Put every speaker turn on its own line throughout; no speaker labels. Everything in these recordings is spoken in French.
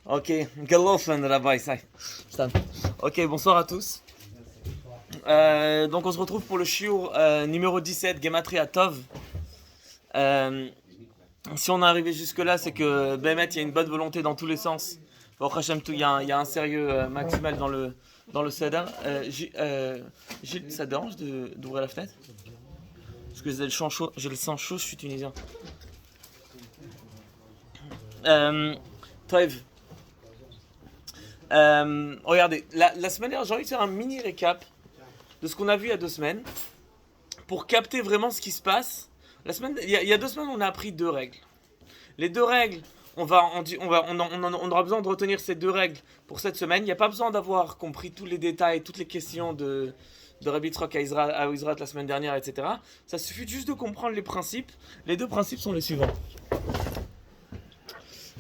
Ok, Gelaufen, Rabbi, ça. Ok, bonsoir à tous. Donc on se retrouve pour le shiur numéro 17, Gematria Tov. Si on est arrivé jusque-là, c'est que Bémet, il y a une bonne volonté dans tous les sens. Bon, Hachem, il y a un sérieux maximal dans le Seder. Gilles, ça te dérange d'ouvrir la fenêtre? Parce que j'ai le sang chaud, je suis tunisien. Toiv. Regardez, la semaine dernière, j'ai envie de faire un mini récap de ce qu'on a vu il y a 2 semaines pour capter vraiment ce qui se passe. Il y a 2 semaines, on a appris 2 règles. Les 2 règles, on aura besoin de retenir ces 2 règles pour cette semaine. Il n'y a pas besoin d'avoir compris tous les détails, toutes les questions de Rabbi Yitzhak à Israël la semaine dernière, etc. Ça suffit juste de comprendre les principes. Les 2 principes sont les suivants.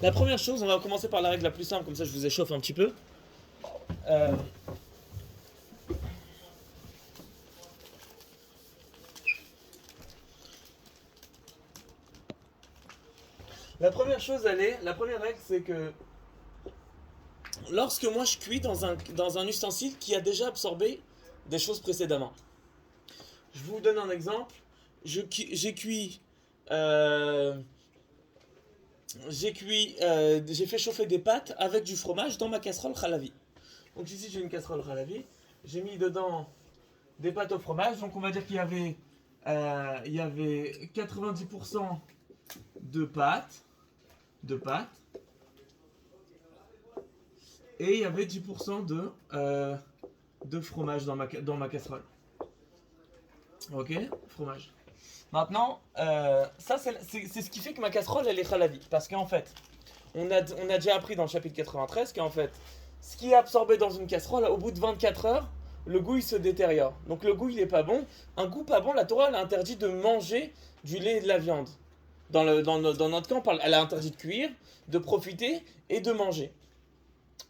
La première chose, on va commencer par la règle la plus simple, comme ça je vous échauffe un petit peu. La première règle, c'est que lorsque moi je cuis dans un ustensile qui a déjà absorbé des choses précédemment. Je vous donne un exemple. J'ai fait chauffer des pâtes avec du fromage dans ma casserole halavi. Donc ici j'ai une casserole halavi. J'ai mis dedans des pâtes au fromage. Donc on va dire qu'il y avait 90% de pâtes. Et il y avait 10% de fromage dans ma casserole. Ok, fromage. Maintenant, ça c'est ce qui fait que ma casserole elle est halavi. Parce qu'en fait, on a déjà appris dans le chapitre 93 qu'en fait, ce qui est absorbé dans une casserole, au bout de 24 heures, le goût il se détériore. Donc le goût il est pas bon. Un goût pas bon, la Torah elle a interdit de manger du lait et de la viande. Dans notre cas, elle a interdit de cuire, de profiter et de manger.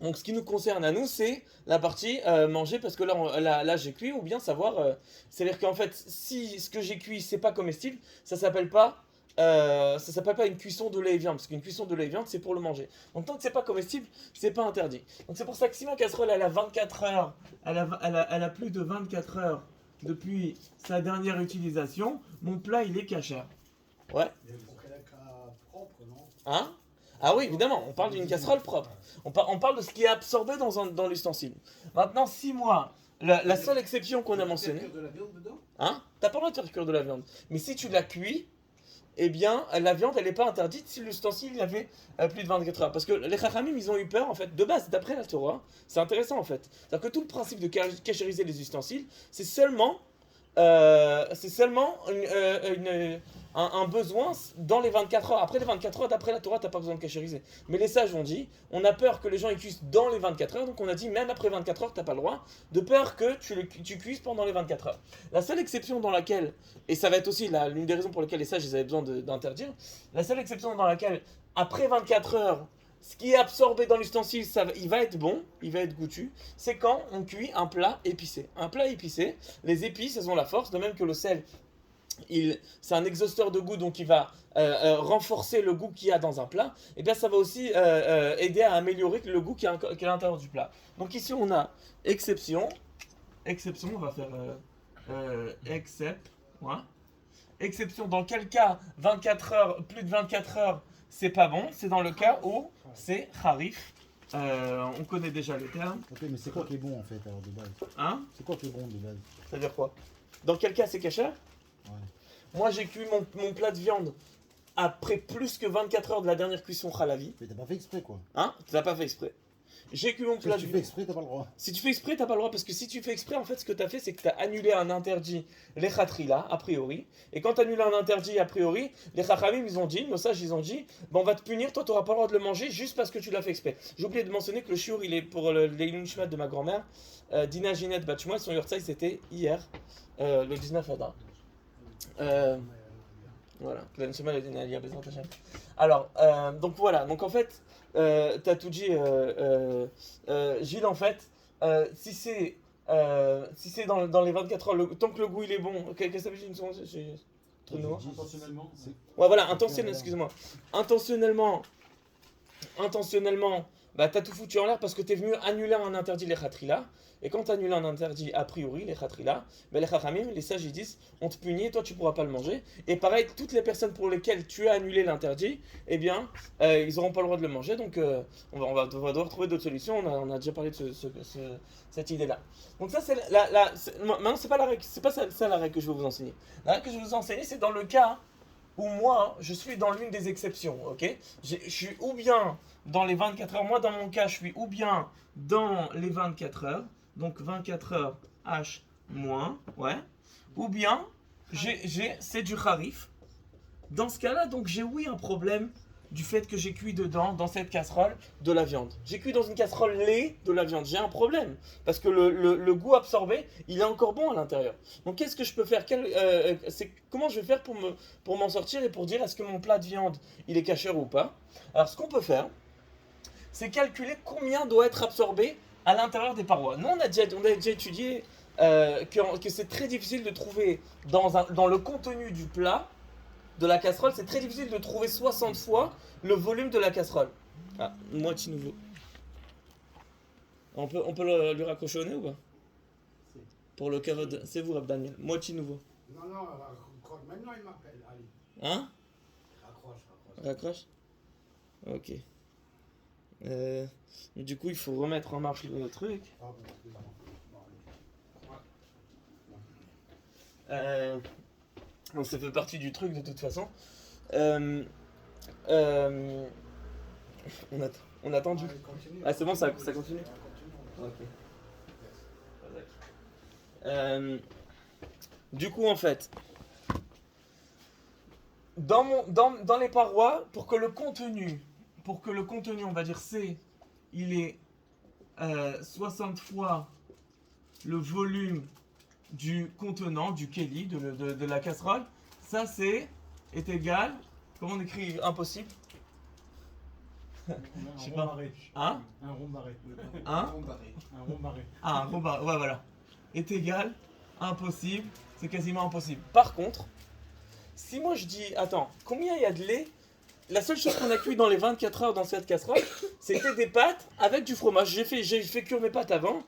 Donc ce qui nous concerne à nous, c'est la partie manger, parce que là j'ai cuit, ou bien savoir... c'est-à-dire qu'en fait, si ce que j'ai cuit, c'est pas comestible, ça s'appelle pas une cuisson de lait et viande, parce qu'une cuisson de lait et viande, c'est pour le manger. Donc tant que c'est pas comestible, c'est pas interdit. Donc c'est pour ça que si ma casserole, elle a 24 heures, elle a plus de 24 heures depuis sa dernière utilisation, mon plat, il est kasher. Ouais.
Propre, non?
Hein? Ah oui, évidemment, on parle d'une casserole propre. On parle de ce qui est absorbé dans l'ustensile. Maintenant, si moi, la seule exception qu'on a mentionnée...
De la viande dedans?
Hein? T'as pas le droit de faire cuire de la viande. Mais si tu la cuis, eh bien, la viande, elle n'est pas interdite si l'ustensile il avait plus de 24 heures. Parce que les Chachamim, ils ont eu peur, en fait, de base, d'après la Torah. C'est intéressant, en fait. C'est-à-dire que tout le principe de cachériser les ustensiles, c'est seulement un besoin dans les 24 heures. Après les 24 heures, d'après la Torah, t'as pas besoin de cachériser. Mais les sages ont dit, on a peur que les gens y cuisent dans les 24 heures, donc on a dit même après 24 heures, t'as pas le droit, de peur que tu cuises pendant les 24 heures. La seule exception dans laquelle, et ça va être aussi l'une des raisons pour lesquelles les sages ils avaient besoin d'interdire, la seule exception dans laquelle, après 24 heures, ce qui est absorbé dans l'ustensile, il va être bon, il va être goûtu, c'est quand on cuit un plat épicé. Un plat épicé, les épices, elles ont la force, de même que le sel, c'est un exhausteur de goût, donc il va renforcer le goût qu'il y a dans un plat, et bien ça va aussi aider à améliorer le goût qui est à l'intérieur du plat. Donc ici on a exception, on va faire exception, dans quel cas 24 heures, plus de 24 heures, c'est pas bon, c'est dans le cas où c'est harif. On connaît déjà le terme.
Ok, mais c'est quoi qui est bon en fait alors de base?
Hein?
C'est quoi qui est bon de base?
C'est-à-dire quoi? Dans quel cas c'est kasher?
Ouais.
Moi j'ai cuit mon plat de viande après plus que 24 heures de la dernière cuisson halavi.
Mais t'as pas fait exprès quoi?
Hein? Tu l'as pas fait exprès. J'ai cuit mon plat
Si
de
tu fais
viande.
exprès, t'as pas le droit.
Si tu fais exprès, t'as pas le droit, parce que si tu fais exprès, en fait, ce que t'as fait, c'est que t'as annulé un interdit, les khatrila, a priori. Et quand t'annules un interdit, a priori, les chachamim, ils ont dit, nos sages, ils ont dit, on va te punir, toi, t'auras pas le droit de le manger juste parce que tu l'as fait exprès. J'ai oublié de mentionner que le shiur, il est pour les Nishmat de ma grand-mère, Dina Ginette Batchmois, son yortzai, c'était hier, le 19 Adar. Voilà, alors, donc voilà, donc en fait, t'as tout dit, Gilles, en fait, si c'est dans les 24 heures, tant que le goût il est bon, qu'est-ce que ça veut dire une seconde, j'ai trop de nouveau.
Intentionnellement.
Ouais, voilà, intentionnellement, excuse-moi. Intentionnellement, bah t'as tout foutu en l'air parce que t'es venu annuler un interdit, les khatrila. Et quand t'annules un interdit a priori, les khatrila, bah les chachamim, les sages, ils disent on te punit, toi tu pourras pas le manger. Et pareil, toutes les personnes pour lesquelles tu as annulé l'interdit, eh bien, ils n'auront pas le droit de le manger. Donc on va devoir trouver d'autres solutions. On a déjà parlé de cette idée-là. Donc ça, c'est maintenant, c'est pas la règle, c'est pas ça la règle que je vais vous enseigner. La règle que je vais vous enseigner, c'est dans le cas où moi, je suis dans l'une des exceptions, ok? Je suis ou bien dans les 24 heures, moi dans mon cas, je suis ou bien dans les 24 heures, donc 24 heures H moins, ouais, ou bien c'est du harif. Dans ce cas-là, donc j'ai oui un problème du fait que j'ai cuit dedans, dans cette casserole, de la viande. J'ai cuit dans une casserole lait de la viande. J'ai un problème. Parce que le goût absorbé, il est encore bon à l'intérieur. Donc qu'est-ce que je peux faire? Comment je vais faire pour m'en sortir et pour dire est-ce que mon plat de viande, il est kasher ou pas? Alors ce qu'on peut faire, c'est calculer combien doit être absorbé à l'intérieur des parois. Nous, on a déjà étudié que c'est très difficile de trouver dans le contenu du plat de la casserole, c'est très difficile de trouver 60 fois le volume de la casserole. Ah, moitié nouveau. On peut lui raccrocher au nez ou pas? Pour le kavod. C'est vous, Rab Daniel. Moitié nouveau.
Non, maintenant il m'appelle. Allez,
Hein?
raccroche.
Raccroche? Ok. Du coup, il faut remettre en marche le truc.
Pardon, excusez-moi. Bon, allez.
Donc ça fait partie du truc de toute façon. On a attendu.
Allez, continue.
Ah c'est bon, ça continue.
Continue.
Ok. Du coup en fait, dans les parois, pour que le contenu, on va dire C, il est 60 fois le volume du contenant, du keli, de la casserole, ça est égal, comment on écrit impossible? Je sais pas. Hein?
Un rond barré.
Hein?
Un rond barré.
Ah, un rond barré, ouais voilà. Est égal, impossible, c'est quasiment impossible. Par contre, si moi je dis, attends, combien il y a de lait? La seule chose qu'on a cuit dans les 24 heures dans cette casserole, c'était des pâtes avec du fromage. J'ai fait cuire mes pâtes avant.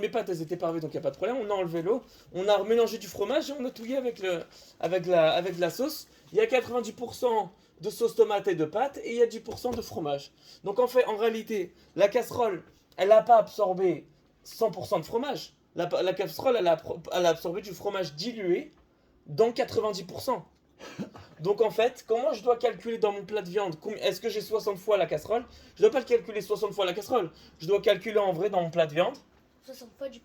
Mes pâtes, elles étaient parvées, donc il n'y a pas de problème. On a enlevé l'eau, on a mélangé du fromage et on a touillé avec la sauce. Il y a 90% de sauce tomate et de pâtes et il y a 10% de fromage. Donc en réalité, la casserole, elle n'a pas absorbé 100% de fromage. La casserole, elle a absorbé du fromage dilué dans 90%. Donc en fait, comment je dois calculer dans mon plat de viande? Est-ce que j'ai 60 fois la casserole? Je ne dois pas le calculer 60 fois la casserole. Je dois calculer en vrai dans mon plat de viande
60 fois 10%.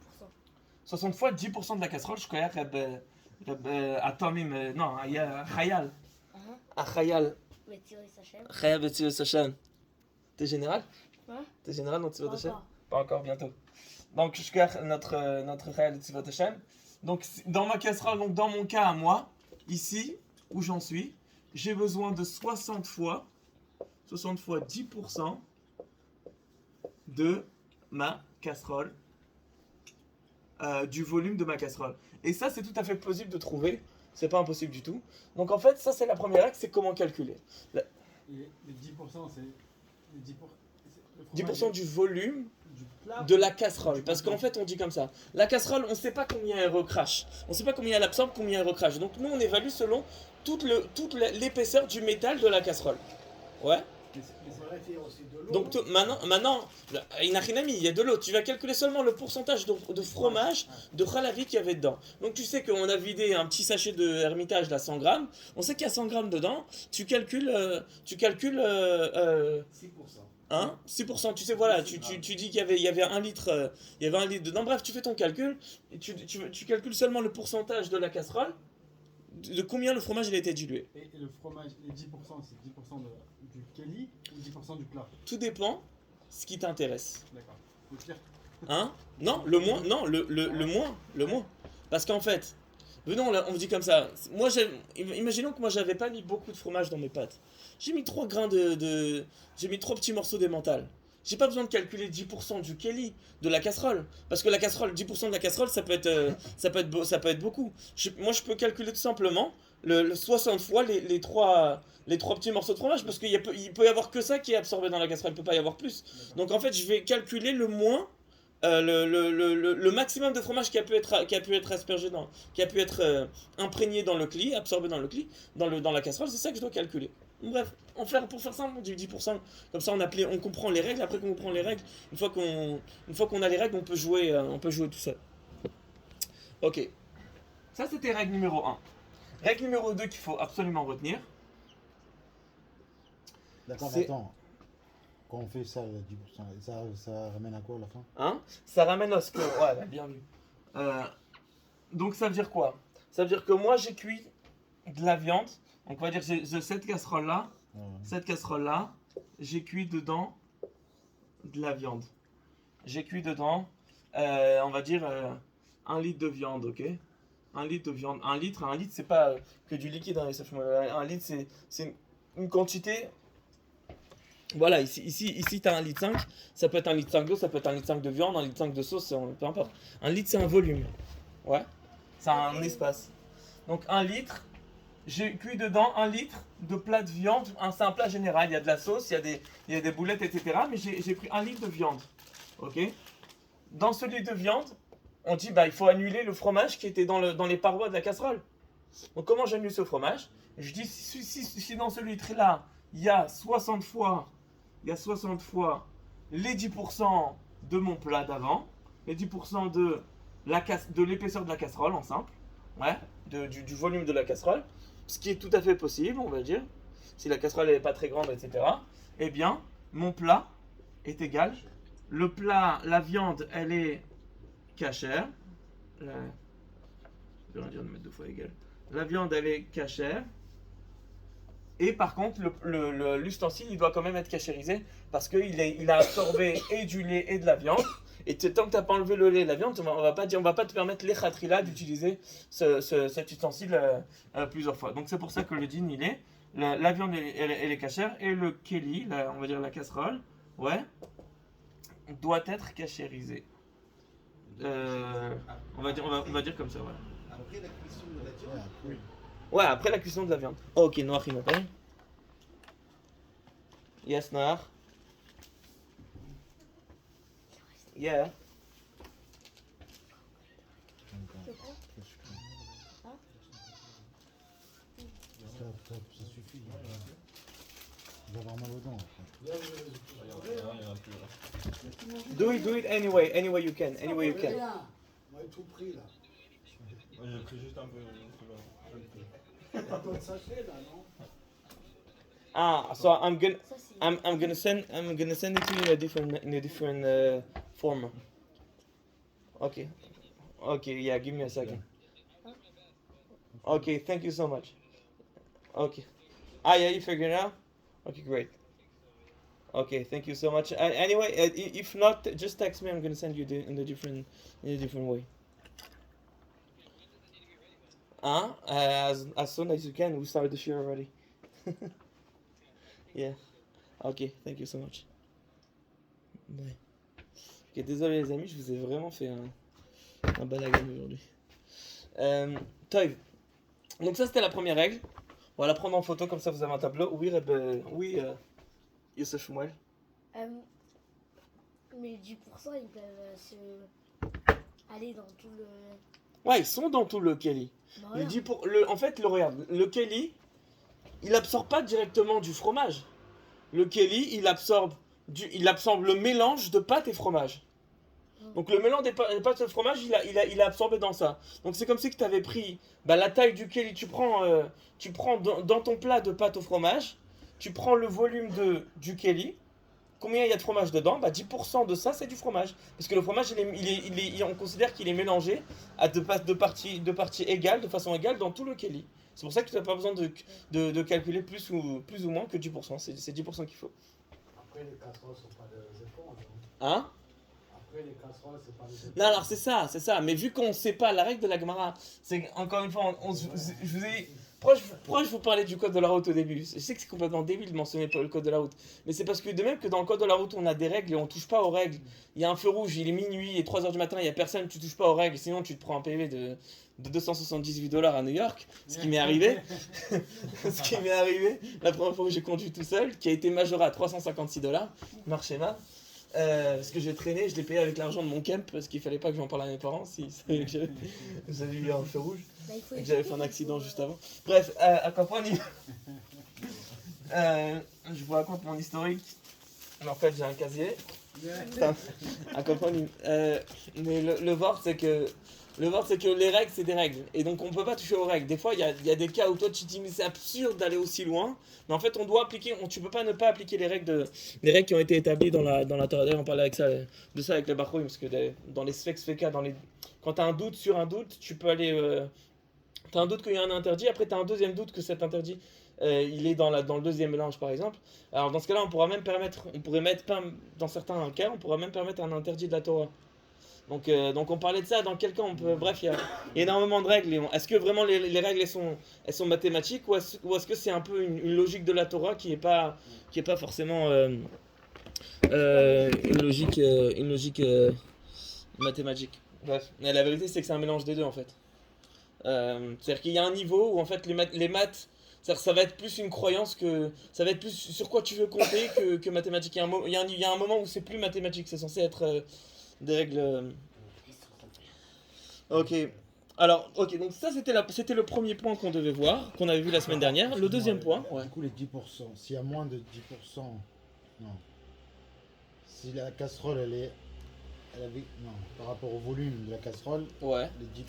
60 fois 10% de la casserole. Je crois que attends, mais non, il y a Khayal. Khayal.
Mais Thierry Sachem.
Khayal Betzil Sachan. T'es général?
Hein?
T'es général dans Tzivot Hashem?
Encore.
Pas encore, bientôt. Donc je garde notre Khayal Tzivot Hashem. Donc dans ma casserole, donc dans mon cas à moi, ici, où j'en suis, j'ai besoin de 60 fois 10% de ma casserole, du volume de ma casserole. Et ça, c'est tout à fait plausible de trouver, c'est pas impossible du tout. Donc en fait, ça c'est la première règle, c'est comment calculer.
Les 10%, c'est le
10% du volume
du plat
de la casserole. Parce qu'en fait, on dit comme ça. La casserole, on ne sait pas combien elle recrache. On ne sait pas combien elle absorbe, combien elle recrache. Donc nous, on évalue selon toute l'épaisseur du métal de la casserole. Ouais.
Mais ça va faire aussi de l'eau.
Donc maintenant, Inachinami, il y a de l'eau. Tu vas calculer seulement le pourcentage de fromage, de halavit qu'il y avait dedans. Donc tu sais qu'on a vidé un petit sachet de Hermitage à 100 grammes. On sait qu'il y a 100 grammes dedans. Tu calcules
6%.
hein, 6%, tu sais, voilà, tu dis qu'il y avait 1 litre, il y avait 1 litre dedans. Bref, tu fais ton calcul, et tu calcules seulement le pourcentage de la casserole, de combien le fromage il a été dilué.
Et le fromage, les 10%, c'est 10% du keli ou 10% du plat?
Tout dépend ce qui t'intéresse.
D'accord. Le pire.
Hein? Non, le moins, non, le moins. Parce qu'en fait, venons là, on dit comme ça. Moi, imaginons que moi j'avais pas mis beaucoup de fromage dans mes pâtes. J'ai mis 3 grains j'ai mis 3 petits morceaux d'emmental. J'ai pas besoin de calculer 10% du keli de la casserole, parce que la casserole, 10% de la casserole, ça peut être beaucoup. Moi, je peux calculer tout simplement le 60 fois les trois petits morceaux de fromage, parce qu'il peut y avoir que ça qui est absorbé dans la casserole, il peut pas y avoir plus. Donc en fait, je vais calculer le moins, le maximum de fromage qui a pu être aspergé qui a pu être imprégné dans le cli, absorbé dans le cli, dans la casserole, c'est ça que je dois calculer. Bref, pour faire simple, on dit 10%, comme ça on comprend les règles, après qu'on comprend les règles, une fois qu'on a les règles, on peut jouer tout seul. Ok, ça c'était règle numéro 1. Règle numéro 2 qu'il faut absolument retenir.
D'accord,
C'est-
attends. Quand on fait ça, 10%, ça ramène à quoi à la fin?
Hein, ça ramène à ce que... Ouais, bah, bien vu. Donc ça veut dire quoi? Ça veut dire que moi j'ai cuit de la viande. Donc on va dire j'ai cette casserole-là.
Ouais.
Cette casserole-là, j'ai cuit dedans de la viande. J'ai cuit dedans, on va dire, 1 litre de viande, ok? 1 litre de viande. 1 litre, c'est pas que du liquide, hein, un litre, c'est une quantité... Voilà, ici tu as 1 litre 5, ça peut être 1 litre 5 d'eau, ça peut être 1 litre 5 de viande, 1 litre 5 de sauce, peu importe. 1 litre c'est un volume, ouais, c'est un espace. Donc 1 litre, j'ai cuit dedans 1 litre de plat de viande, c'est un plat général, il y a de la sauce, il y a des boulettes, etc. Mais j'ai pris 1 litre de viande, ok. Dans ce litre de viande, on dit bah il faut annuler le fromage qui était dans les parois de la casserole. Donc comment j'annule ce fromage? Je dis si dans ce litre-là, il y a 60 fois les 10% de mon plat d'avant, les 10% de l'épaisseur de la casserole en simple, ouais, du volume de la casserole, ce qui est tout à fait possible, on va dire, si la casserole n'est pas très grande, etc. Eh bien, mon plat est égal. Le plat, la viande, elle est cachère. Je vais dire de mettre 2 fois égal. La viande, elle est cachère. Et par contre, l'ustensile, il doit quand même être cachérisé parce qu'il a absorbé et du lait et de la viande. Et tant que tu n'as pas enlevé le lait et la viande, on va pas te permettre les khatrila d'utiliser cet ustensile plusieurs fois. Donc c'est pour ça que le din, il est, la viande, elle est cachère et le keli, on va dire la casserole, ouais, doit être cachérisé. On va dire comme ça, voilà.
Après la cuisson de la viande.
Oui.
Ouais, après la cuisson de la viande. Oh, ok, Noah, il m'appelle. Yes, Noah. Yeah.
Tu prends
Ça suffit. Je vais avoir mal aux dents.
Do it any way you can, any way you can.
On a tout pris là.
Moi j'ai pris juste un peu.
Il y a d'autres sachets là, non?
Ah, so I'm
Ça, c'est...
gonna send it to you in a different form. Okay. Okay, yeah, give me a second. Okay, thank you so much. Okay. Ah, yeah, you figured it out? Okay, great. Okay, thank you so much. Anyway, if not, just text me. I'm gonna send you in a different way. As soon as you can. We started the show already. Yeah. Okay, thank you so much. Bye. Ok, désolé les amis, je vous ai vraiment fait un balagan aujourd'hui. Toiv. Donc ça c'était la première règle. On va la prendre en photo comme ça vous avez un tableau. Oui, Youssef Mouel.
Mais 10%, ils peuvent aller dans tout le...
Ouais, ils sont dans tout le Kelly.
Bah,
Il
voilà.
dit en fait, regarde, le Kelly, il absorbe pas directement du fromage. Le Kelly, il absorbe le mélange de pâte et fromage. Donc le mélange des pâtes et fromage, il est absorbé dans ça. Donc c'est comme si tu avais pris la taille du Kelly, tu prends dans ton plat de pâte au fromage, tu prends le volume du Kelly. Combien il y a de fromage dedans? 10% de ça, c'est du fromage. Parce que le fromage, on considère qu'il est mélangé à de parties égales, de façon égale dans tout le Kelly. C'est pour ça que tu n'as pas besoin de calculer plus ou moins que 10%. C'est 10% qu'il faut.
Après les casseroles sont pas des éponges.
Hein?
Après les casseroles c'est pas des éponges.
Non, alors c'est ça. Mais vu qu'on ne sait pas la règle de la Gemara, c'est encore une fois, je vous ai pourquoi je vous parlais du code de la route au début? Je sais que c'est complètement débile de mentionner le code de la route. Mais c'est parce que de même que dans le code de la route, on a des règles et on touche pas aux règles. Il y a un feu rouge, il est minuit et 3h du matin, il y a personne, tu touches pas aux règles. Sinon, tu te prends un PV de $278 à New York. Ce qui m'est arrivé. Ce qui m'est arrivé la première fois où j'ai conduit tout seul, qui a été majoré à $356. Marché mal. Parce que j'ai traîné, je l'ai payé avec l'argent de mon camp parce qu'il fallait pas que j'en parle à mes parents si j'avais eu un feu rouge
Bah, il faut
et que j'avais fait un accident juste avant. Bref, à comprendre, je vous raconte mon historique. Mais en fait, j'ai un casier. À comprendre, mais le vort, c'est que les règles, c'est des règles. Et donc, on peut pas toucher aux règles. Des fois, il y a des cas où toi, tu te dis, mais c'est absurde d'aller aussi loin. Mais en fait, on doit appliquer, tu peux pas ne pas appliquer les règles qui ont été établies dans la Torah. D'ailleurs, on parlait de ça avec les Bachouim, parce que dans les Sfek Sfeka, quand tu as un doute sur un doute, tu peux aller. Tu as un doute qu'il y a un interdit, après tu as un deuxième doute que cet interdit, il est dans le deuxième mélange, par exemple. Alors, dans ce cas-là, on pourrait mettre, dans certains cas, on pourra même permettre un interdit de la Torah. Donc on parlait de ça, dans quel cas on peut... Bref, il y a énormément de règles. Est-ce que vraiment les règles, elles sont mathématiques ou est-ce que c'est un peu une logique de la Torah qui est pas forcément une logique mathématique. Bref, mais la vérité, c'est que c'est un mélange des deux, en fait. C'est-à-dire qu'il y a un niveau où, en fait, les maths... C'est-à-dire que ça va être plus une croyance que... Ça va être plus sur quoi tu veux compter que mathématiques. Il y a un moment où c'est plus mathématique, c'est censé être... des règles. Ok. Alors, ok, donc ça c'était le premier point qu'on devait voir, qu'on avait vu la semaine dernière. Le deuxième point, ouais.
Du coup, les 10%, s'il y a moins de 10%, non. Si la casserole, non, par rapport au volume de la casserole,
Ouais.
les 10%.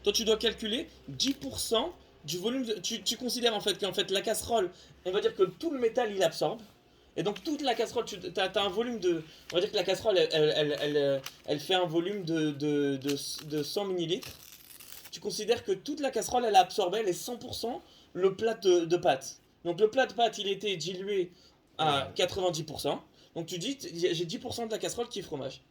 Toi, tu dois calculer 10% du volume. Tu considères en fait qu'en fait la casserole, on va dire que tout le métal il absorbe. Et donc toute la casserole, tu as un volume de... On va dire que la casserole, elle fait un volume de 100 millilitres. Tu considères que toute la casserole, elle a absorbé les 100% le plat de pâte. Donc le plat de pâte, il était dilué à 90%. Donc tu dis, j'ai 10% de la casserole qui est fromage.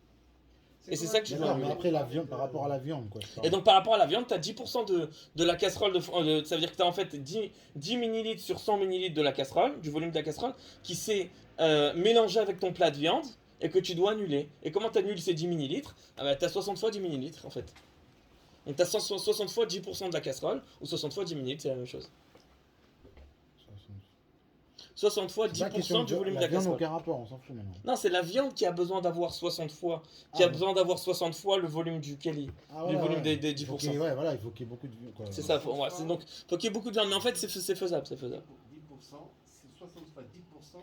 Et c'est ça que tu dois
D'accord, mais
annuler.
après la viande, par rapport à la viande, quoi.
Et donc par rapport à la viande, tu as 10% de la casserole, ça veut dire que tu as en fait 10 millilitres sur 100 millilitres de la casserole, du volume de la casserole, qui s'est mélangé avec ton plat de viande et que tu dois annuler. Et comment tu annules ces 10 millilitres? Tu as 60 fois 10 millilitres en fait. Donc tu as 60 fois 10% de la casserole, ou 60 fois 10 millilitres, c'est la même chose. 60 fois 10% du volume de la
viande n'a
casserole.
aucun rapport, on s'en fout maintenant.
Non, c'est la viande qui a besoin d'avoir 60 fois, besoin d'avoir 60 fois le volume du keli,
Ah,
du
ouais,
volume
ouais.
des
Il faut
10%.
ouais, voilà, il faut qu'il y ait beaucoup de viande, quoi.
C'est ça, ouais, donc faut qu'il y ait beaucoup de viande, mais en fait c'est faisable, c'est faisable.
10%, c'est 60 fois 10%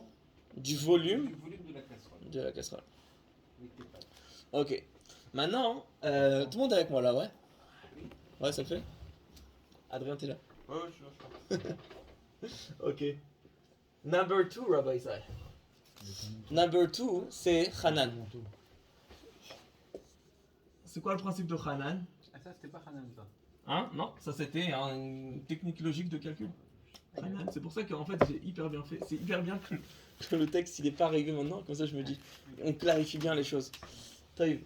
Du volume
du volume de la casserole.
de la casserole.
Avec tes pâtes.
Ok. Maintenant, tout le monde est avec moi là, ouais? Ouais, ça le fait? Adrien, t'es là?
Ouais, je suis là.
Ok. Number 2, Rabbi Isai. Number 2, c'est Hanan. C'est quoi le principe de Hanan?
Ah, ça, c'était pas Hanan, ça.
Hein? Non, ça c'était une technique logique de calcul. Hanan, c'est pour ça qu'en fait j'ai hyper bien fait. C'est hyper bien que le texte il est pas arrivé maintenant, comme ça je me dis, on clarifie bien les choses. T'as vu?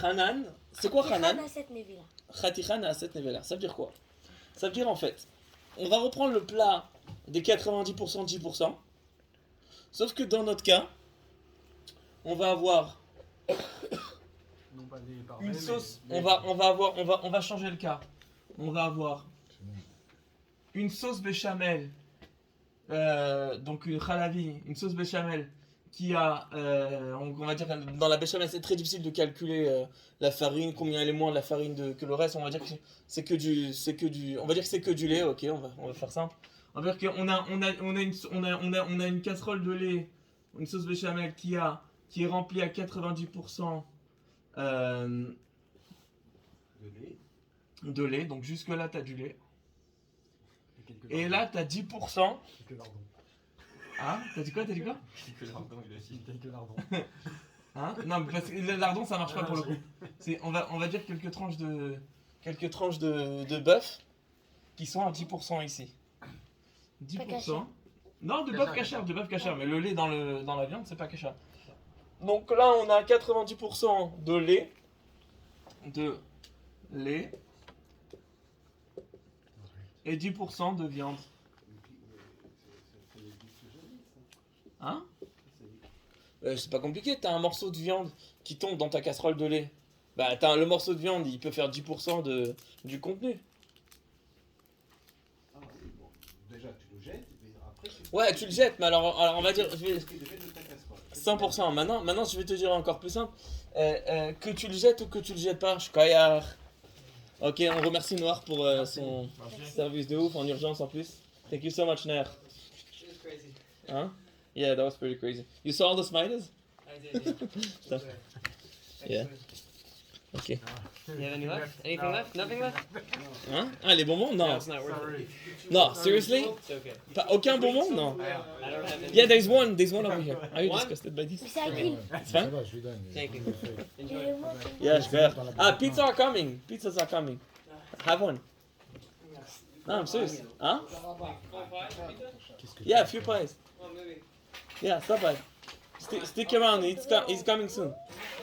Hanan, c'est quoi Hanan? Khatichan à 7 nevela. Ça veut dire quoi? Ça veut dire en fait, on va reprendre le plat des 90% 10%, sauf que dans notre cas, on va avoir
Non pas des parfaits,
une
mais
sauce,
des-
on va changer le cas. On va avoir une sauce béchamel, donc une khalavi, une sauce béchamel qui a, on va dire dans la béchamel c'est très difficile de calculer la farine, combien elle est moins de la farine que le reste. On va dire que c'est que du, on va dire que c'est que du lait. Ok, on va faire simple. On va dire qu'on a une casserole de lait, une sauce béchamel qui est remplie à 90%.
De lait.
De lait, donc jusque là t'as du lait.
quelques
Et
lardons.
là t'as 10%.
Quelques lardons.
Ah, t'as dit quoi?
Que l'ardon, il a dit.
Quelques lardons.
Hein? Non, mais parce que le lardon ça marche pas pour le coup. On va dire quelques tranches de bœuf qui sont à 10% ici. 10%.
cachère.
Non, de bœuf cachère, mais le lait dans la viande c'est pas cachère. Donc là on a 90% de lait. et 10% de viande. Hein? C'est pas compliqué, t'as un morceau de viande qui tombe dans ta casserole de lait. Bah, le morceau de viande, il peut faire 10% du contenu.
Ah oui, bon. Déjà, tu le jettes, mais après,
Ouais, tu le jettes, mais alors on va dire...
ce qui devait de ta casserole.
100%. Maintenant, je vais te dire encore plus simple. Que tu le jettes ou que tu le jettes pas, je caillard. Ok, on remercie Noir pour son service de ouf en urgence en plus. Thank you so much, Nair.
It was crazy.
Hein? Yeah, that was pretty crazy. You saw all the spiders?
I did.
Stuff. Yeah. Ok.
You have any left? Anything left? Nothing left?
Hein? Ah, les bonbons? Non.
It's not worth it.
Non, seriously?
It's okay.
Pas aucun bonbon? Non.
I don't have any.
Yeah, there's one over here. Are you
One?
disgusted by this?
Mais c'est à qui?
It's
Ça
fine?
va, je lui donne.
Thank you. Enjoy.
Et moi,
Yeah, je vais. Ah, pizzas are coming. Pizzas are coming. Have one. No, I'm serious. Hein?
Qu'est-ce que
Yeah, a
tu
few
fais?
pies.
Oh, maybe.
Yeah, stop by. Stick around. He's coming soon.
I'm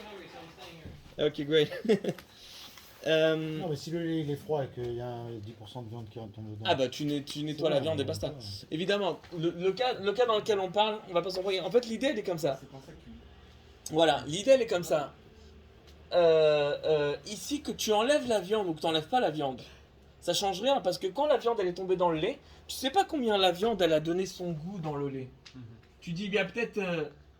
hungry, so I'm staying here.
Okay, great.
Non, mais si le lait il est froid et qu'il y a 10% de viande qui tombe dedans.
Ah bah tu nettoies la viande et basta. Évidemment, le cas dans lequel on parle, on va pas s'envoyer. En fait, l'idée elle est comme ça.
C'est pour ça que
Voilà, l'idée elle est comme ça. Ici, que tu enlèves la viande ou que tu n'enlèves pas la viande, ça change rien parce que quand la viande elle est tombée dans le lait, tu sais pas combien la viande elle a donné son goût dans le lait. Tu dis, il y a peut-être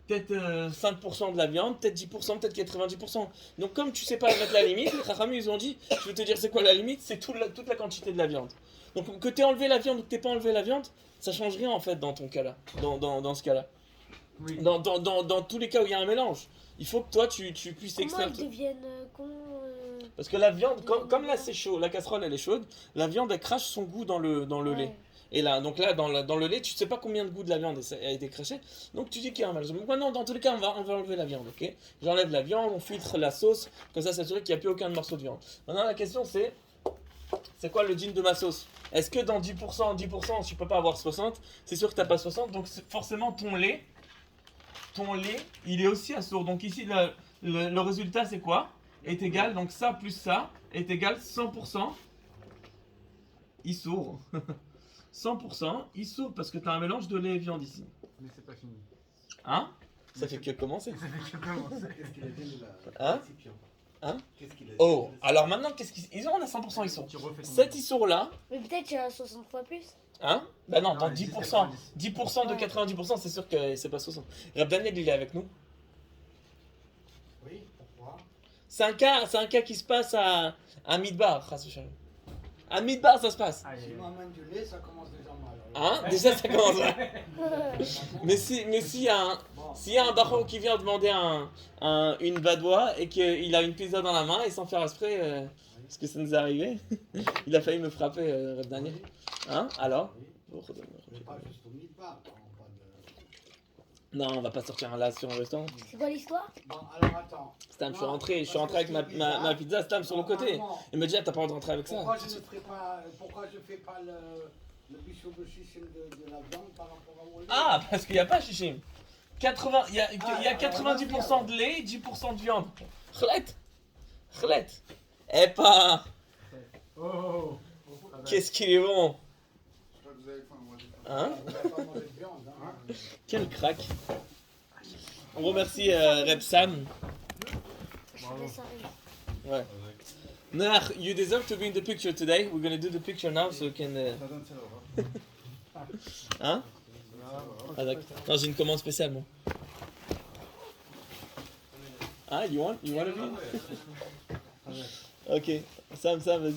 5% de la viande, peut-être 10%, peut-être 90%. Donc comme tu sais pas mettre la limite, les Chachamim ils ont dit, je vais te dire c'est quoi la limite, c'est toute la quantité de la viande. Donc que tu aies enlevé la viande ou que tu n'aies pas enlevé la viande, ça change rien en fait dans ton cas là, dans ce cas-là.
Oui.
Dans tous les cas où il y a un mélange, il faut que toi tu puisses
comment
extraire.
ils deviennent
Parce que la viande, comme là c'est chaud, la casserole elle est chaude, la viande elle crache son goût dans le lait.
Ouais.
Et là, donc là, dans le lait, tu sais pas combien de goût de la viande a été craché. Donc tu dis qu'il y a un mélange. Donc maintenant, dans tous les cas, on va enlever la viande, ok? J'enlève la viande, on filtre la sauce, comme ça s'assurer qu'il n'y a plus aucun morceau de viande. Maintenant la question c'est quoi le dîne de ma sauce? Est-ce que dans 10%, tu peux pas avoir 60? C'est sûr que t'as pas 60, donc forcément ton lait, il est aussi assourd. Donc ici, le résultat c'est quoi? Est égal, donc ça plus ça est égal 100% issour. 100% issour parce que tu as un mélange de lait et viande ici.
Mais c'est pas fini.
Hein? Ça fait que commencer.
Ça fait que commencer.
qu'est-ce qu'il a dit de la
Hein?
récipient?
Hein?
Qu'est-ce qu'il a dit?
Oh, alors maintenant, qu'est-ce qu'ils ont? On a 100% issour.
Tu refais ton
Cet issour là,
Mais peut-être qu'il y a 60 fois plus.
hein? Bah non, dans
ils disent
10%.
90.
10% de 90%, c'est sûr que c'est pas 60. Reb Daniel, il est avec nous.
Oui, pourquoi?
C'est un cas qui se passe à Midbar, chas v'shalom. À Midbar, ça se passe.
Aïe, aïe,
Si
aïe.
m'amène du lait, ça commence déjà mal.
Hein? Déjà, ça commence. Mais s'il y a un baron qui vient demander une badoie et qu'il a une pizza dans la main et sans faire exprès, parce que ça nous est arrivé, il a failli me frapper, Reb Daniel. Hein? Alors?
Oui, mais pas juste au mid-bar, pas de...
Non, on va pas sortir là sur un restaurant.
C'est quoi l'histoire?
Bon, alors attends.
Stam, je suis
Non,
rentré
parce que
avec
c'est
ma
bizarre.
pizza, Stam, sur le côté.
Normalement,
Il me dit, ah, t'as pas le droit de rentrer avec ça.
Pourquoi je fais pas le bichou de chichim de la viande par rapport au lait?
Ah, parce qu'il n'y a pas chichim. Il y a 90% de lait et 10% de viande. Khlet. Eh pas.
Oh!
Qu'est-ce qu'il est bon.
Je crois que vous avez faim, moi j'ai faim.
Hein?
On va pas manger de viande, hein.
Quel crack. On remercie Reb Sam.
Je fais ça.
Ouais. Nah, you deserve to be in the picture today. We're gonna do the picture now so we can.
Ça donne ça, là.
Hein? Ah, d'accord. Non, j'ai une commande spéciale, moi. Ah, you want to be? Ok. Sam, vas-y.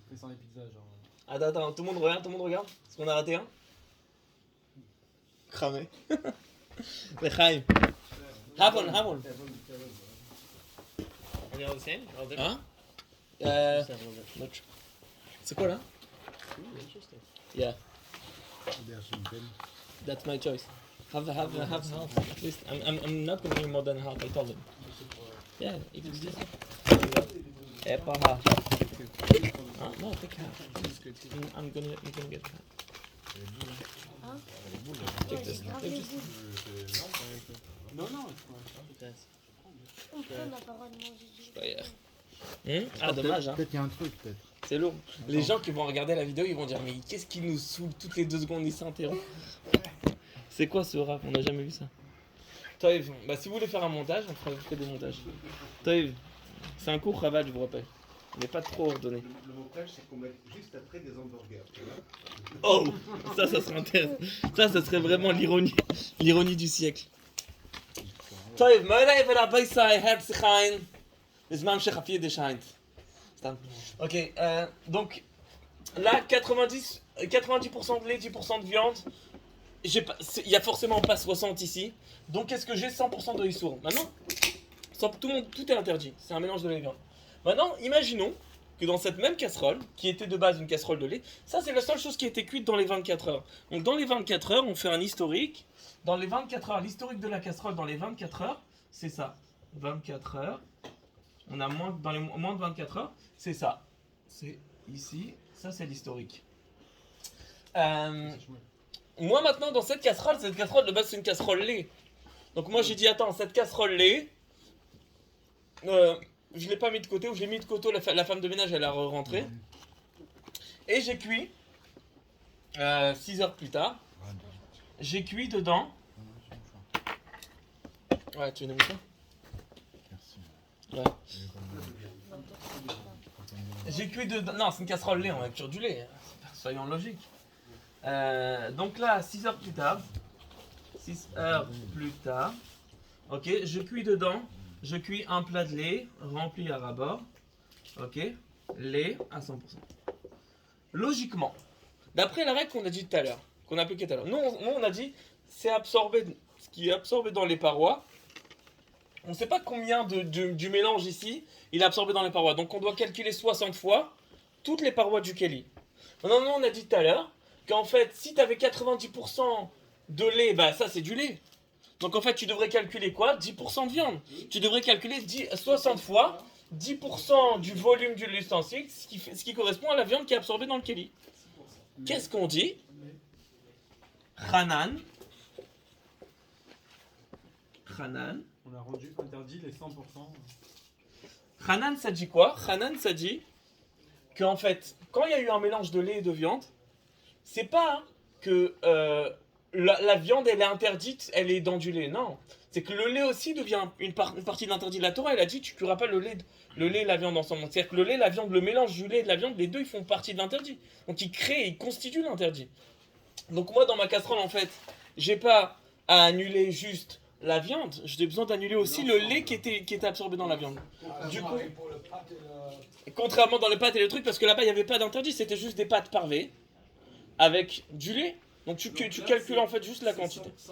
Fais sans les pizzas, genre.
Attends, tout le monde regarde. Est-ce qu'on a raté un? Cramé. L'chaim. Have one.
Are they all the same? All different?
Hein?
Just have a little bit.
Not sure. C'est quoi là?
Ooh, interesting.
Yeah,
Derrière une peine.
that's my choice. Have half at least. I'm not gonna give more than half. I told him. Yeah, if it's this. Eh, pas half. No, take half. I'm gonna get half.
Hein?
Take
Ouais,
this.
c'est grave
Take
les
this.
boules.
Non, non,
Yes.
Pourquoi on n'a pas le droit de manger du
Pas hier. Ah,
Peut-être-
dommage, hein.
Peut-être qu'il y a un truc, peut-être.
C'est lourd. Les gens qui vont regarder la vidéo, ils vont dire mais qu'est-ce qui nous saoule toutes les 2 secondes, il s'interrompt. C'est quoi ce rap? On n'a jamais vu ça. Toïv, bah si vous voulez faire un montage, on fera des montages. Toïv, c'est un cours Rabat, je vous rappelle. Mais pas trop ordonné.
Le montage, c'est qu'on met juste après des hamburgers. Tu vois.
Oh, ça serait intéressant. Ça serait vraiment l'ironie du siècle. طيب ما رأيك في العبيسة هرتس خاين بزمان شيخ فيه شاينت.
Ok, donc là 90% de lait, 10% de viande. Il y a forcément pas 60 ici. Donc qu'est-ce que j'ai? 100% de Issour. Maintenant, tout est interdit. C'est un mélange de lait et viande. Maintenant, imaginons que dans cette même casserole, qui était de base une casserole de lait, ça c'est la seule chose qui a été cuite dans les 24 heures. Donc dans les 24 heures, on fait un historique. Dans les 24 heures, l'historique de la casserole dans les 24 heures, c'est ça. 24 heures. On a dans les moins de 24 heures, c'est ça. C'est ici. Ça c'est l'historique. Moi maintenant dans cette casserole de base c'est une casserole lait. Donc moi j'ai dit attends, cette casserole lait, je l'ai pas mis de côté, ou je l'ai mis de côté, la femme de ménage elle a rentré. Et j'ai cuit 6 heures plus tard. J'ai cuit dedans. Ouais, tu veux ça?
Merci.
Ouais. J'ai cuit dedans. Non, c'est une casserole lait, on va cuire du lait. Soyons logiques. Donc là, 6 heures plus tard. 6 heures plus tard. Ok, je cuis dedans. Je cuis un plat de lait rempli à ras-bord. Ok, lait à 100%. Logiquement, d'après la règle qu'on a dit tout à l'heure, qu'on a appliquée tout à l'heure, nous on a dit c'est absorbé, ce qui est absorbé dans les parois. On ne sait pas combien du mélange ici il est absorbé dans les parois. Donc on doit calculer 60 fois toutes les parois du Kelly. Maintenant, nous on a dit tout à l'heure qu'en fait, si tu avais 90% de lait, bah ça c'est du lait. Donc en fait, tu devrais calculer quoi? 10% de viande. Tu devrais calculer 60 fois 10% du volume de l'ustensile, ce qui correspond à la viande qui est absorbée dans le Kelly. Qu'est-ce qu'on dit? Hanan.
On a rendu interdit les 100%.
Hanan, ça dit quoi? Hanan, ça dit qu'en fait, quand il y a eu un mélange de lait et de viande, c'est pas que la viande, elle est interdite, elle est dans du lait. Non. C'est que le lait aussi devient une partie de l'interdit. La Torah, elle a dit, tu ne cuiras pas le lait et la viande ensemble. C'est-à-dire que le lait, la viande, le mélange du lait et de la viande, les deux, ils font partie de l'interdit. Donc, ils constituent l'interdit. Donc, moi, dans ma casserole, en fait, j'ai pas à annuler juste la viande, j'ai besoin d'annuler aussi le lait qui était absorbé dans la viande. Du coup,
Pour le pâte et le...
contrairement dans les pâtes et les trucs, parce que là-bas il n'y avait pas d'interdit, c'était juste des pâtes parvées avec du lait. Donc tu calcules en fait juste la quantité.
100%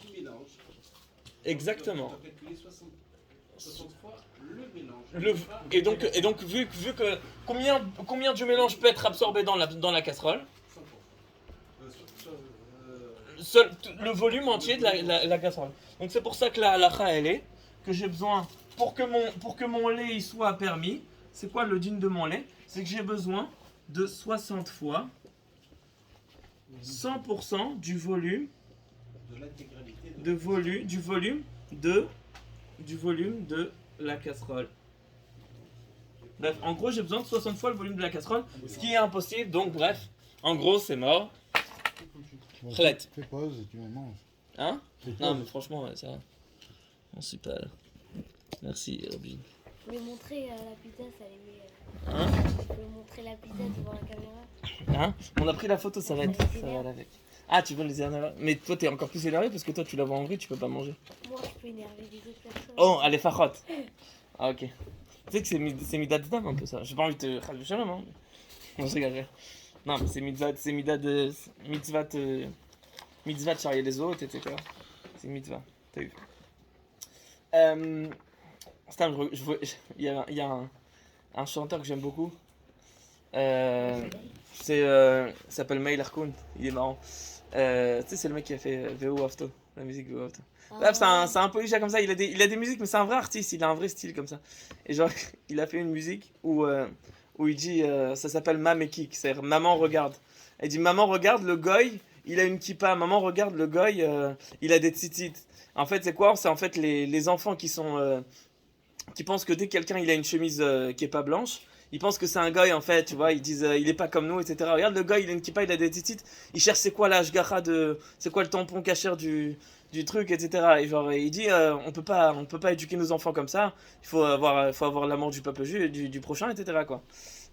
du mélange.
Exactement.
Tu dois calculer 60 fois le mélange.
Et donc vu que combien du mélange peut être absorbé dans la casserole, le volume entier de la casserole. Donc c'est pour ça que la halakha elle est que j'ai besoin pour que mon lait il soit permis. C'est quoi le digne de mon lait? C'est que j'ai besoin de 60 fois 100% du volume
De l'intégralité
du volume de la casserole. Bref, en gros j'ai besoin de 60 fois le volume de la casserole, ce qui est impossible. Donc bref, en gros c'est mort.
Bon,
Khalet.
fais pause et tu me manges.
Hein?
Fais pause.
Non mais franchement ouais, ça va. On suit pas là. Merci Robin.
Vous pouvez montrer la pizza, ça les met.
Hein?
Vous pouvez montrer la pizza devant la caméra.
Hein? On a pris la photo, ça va être. Ça va aller avec. Ah, tu veux les énerver? Mais toi, t'es encore plus énervé parce que toi, tu la vois en vrai, tu peux pas manger.
Moi, je peux énerver les autres personnes.
Oh, allez, fachotte. Ah, ok. Tu sais que c'est Midat Dam un peu ça. J'ai pas envie de te rajouter shalom, hein. Non, je rigole. Non, mais c'est Midat de. Mitzvah de charrier les autres, etc. C'est mitzvah. T'as vu? Stam, il y a un chanteur que j'aime beaucoup. Il s'appelle Meir Harkoun, il est marrant. Tu sais, c'est le mec qui a fait VO Afto, la musique VO Afto. Bref, c'est un polychat comme ça, il a des musiques, mais c'est un vrai artiste, il a un vrai style comme ça. Et genre, il a fait une musique où il dit, ça s'appelle Mamekik, c'est-à-dire Maman regarde. Il dit, Maman regarde, le goy, il a une kippa, Maman regarde, le goy, il a des tzitzit.
En fait, c'est quoi? C'est en fait les enfants qui pensent que dès que quelqu'un il a une chemise qui est pas blanche, ils pensent que c'est un gars, en fait, tu vois, ils disent il est pas comme nous, etc. Regarde le gars, il a une kippa, il a des titites, il cherche c'est quoi la hashgacha c'est quoi le tampon cachère du truc, etc. Et genre, il dit on peut pas éduquer nos enfants comme ça, faut avoir l'amour du peuple juif, du prochain, etc. quoi.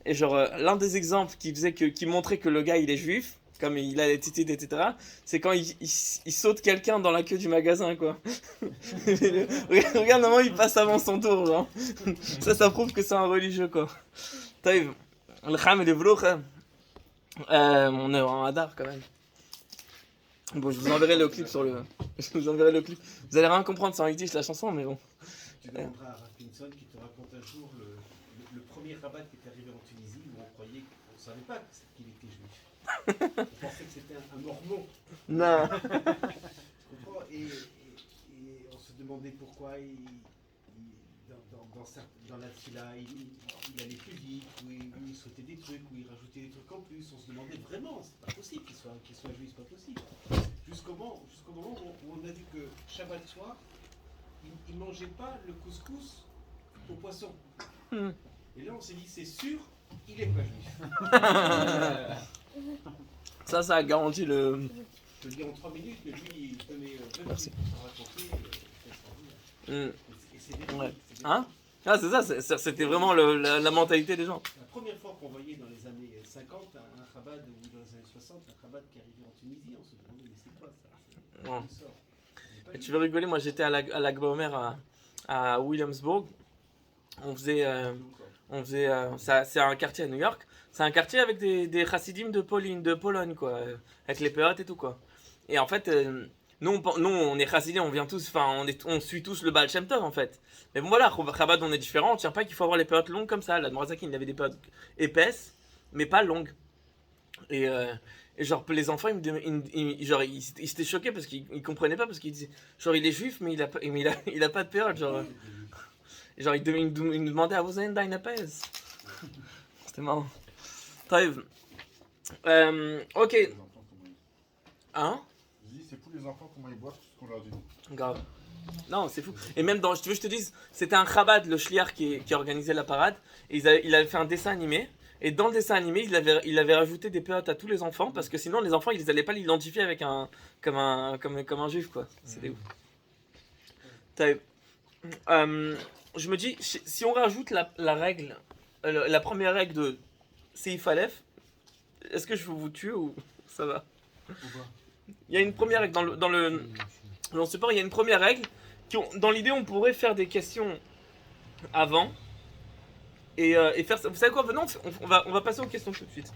Et genre, l'un des exemples qui montrait que le gars il est juif, comme il a des titites, etc., c'est quand il saute quelqu'un dans la queue du magasin, quoi. Regarde, normalement, il passe avant son tour, genre. Ça prouve que c'est un religieux, quoi. Taïv, le kham et le vloch, on est en hadar, quand même. Bon, je vous enverrai le clip Je vous enverrai le clip. Vous allez rien comprendre, c'est en yiddish, la chanson, mais bon.
Tu demanderas à Rapinson qui te raconte un jour le premier rabbin qui est arrivé en Tunisie où on croyait qu'on ne savait pas qu'il était juif. On pensait que c'était un mormon.
Non.
Tu comprends et on se demandait pourquoi dans la tfila, il allait plus vite, où il sautait des trucs, où il rajoutait des trucs en plus. On se demandait vraiment, c'est pas possible qu'il soit juif, c'est pas possible. Jusqu'au moment où on a vu que Shabbat soir, il ne mangeait pas le couscous au poisson. Et là, on s'est dit, c'est sûr, il n'est pas juif.
Ça a garanti le...
Je te dis en 3 minutes que lui, il tenait 2
Merci.
minutes à raconter. Et c'est des
Ouais.
c'est des-
Hein? Ah, c'est ça, c'était vraiment la mentalité des gens.
La première fois qu'on voyait dans les années 50 un Chabad ou dans les années 60 un Chabad qui arrivait en Tunisie, on se demandait, mais c'est quoi ça?
Ouais.
D'où il sort? Il est pas
Et tu
juif.
veux rigoler, moi j'étais à l'Ag Baomer à Williamsburg. On faisait c'est un quartier à New York. C'est un quartier avec des chassidim de Pologne, quoi. Avec les péotes et tout, quoi. Et en fait, nous on est chassidim, on vient tous, enfin, on suit tous le Baal Shem Tov, en fait. Mais bon, voilà, Chabad, on est différent. On tient pas qu'il faut avoir les péotes longues comme ça. La Morazaki, il avait des péotes épaisses, mais pas longues. Et genre, les enfants, ils s'étaient choqués parce qu'ils comprenaient pas, parce qu'ils disaient, genre, il est juif, mais il a pas de péote, genre. Genre, il nous demandait à vous avez une pèse. C'était marrant. Taïv. Ok.
Les enfants, comment ils...
Hein?
Je dis, c'est pour les enfants, comment ils boivent tout ce qu'on leur dit.
Grave. Non, c'est fou. Et même dans, je te dise, c'était un Chabad, le shliach qui organisait la parade. Et il avait fait un dessin animé. Et dans le dessin animé, il avait rajouté des péotes à tous les enfants. Parce que sinon, les enfants, ils allaient pas l'identifier avec comme un juif, quoi. C'était ouf. Taïv. Je me dis, si on rajoute la règle, la première règle de Seif Aleph, est-ce que je vais vous tuer ou ça va?
Pourquoi?
Il y a une première règle dans le support, il y a une première règle dans l'idée on pourrait faire des questions avant et faire ça. Vous savez quoi? Venons, on va passer aux questions tout de suite.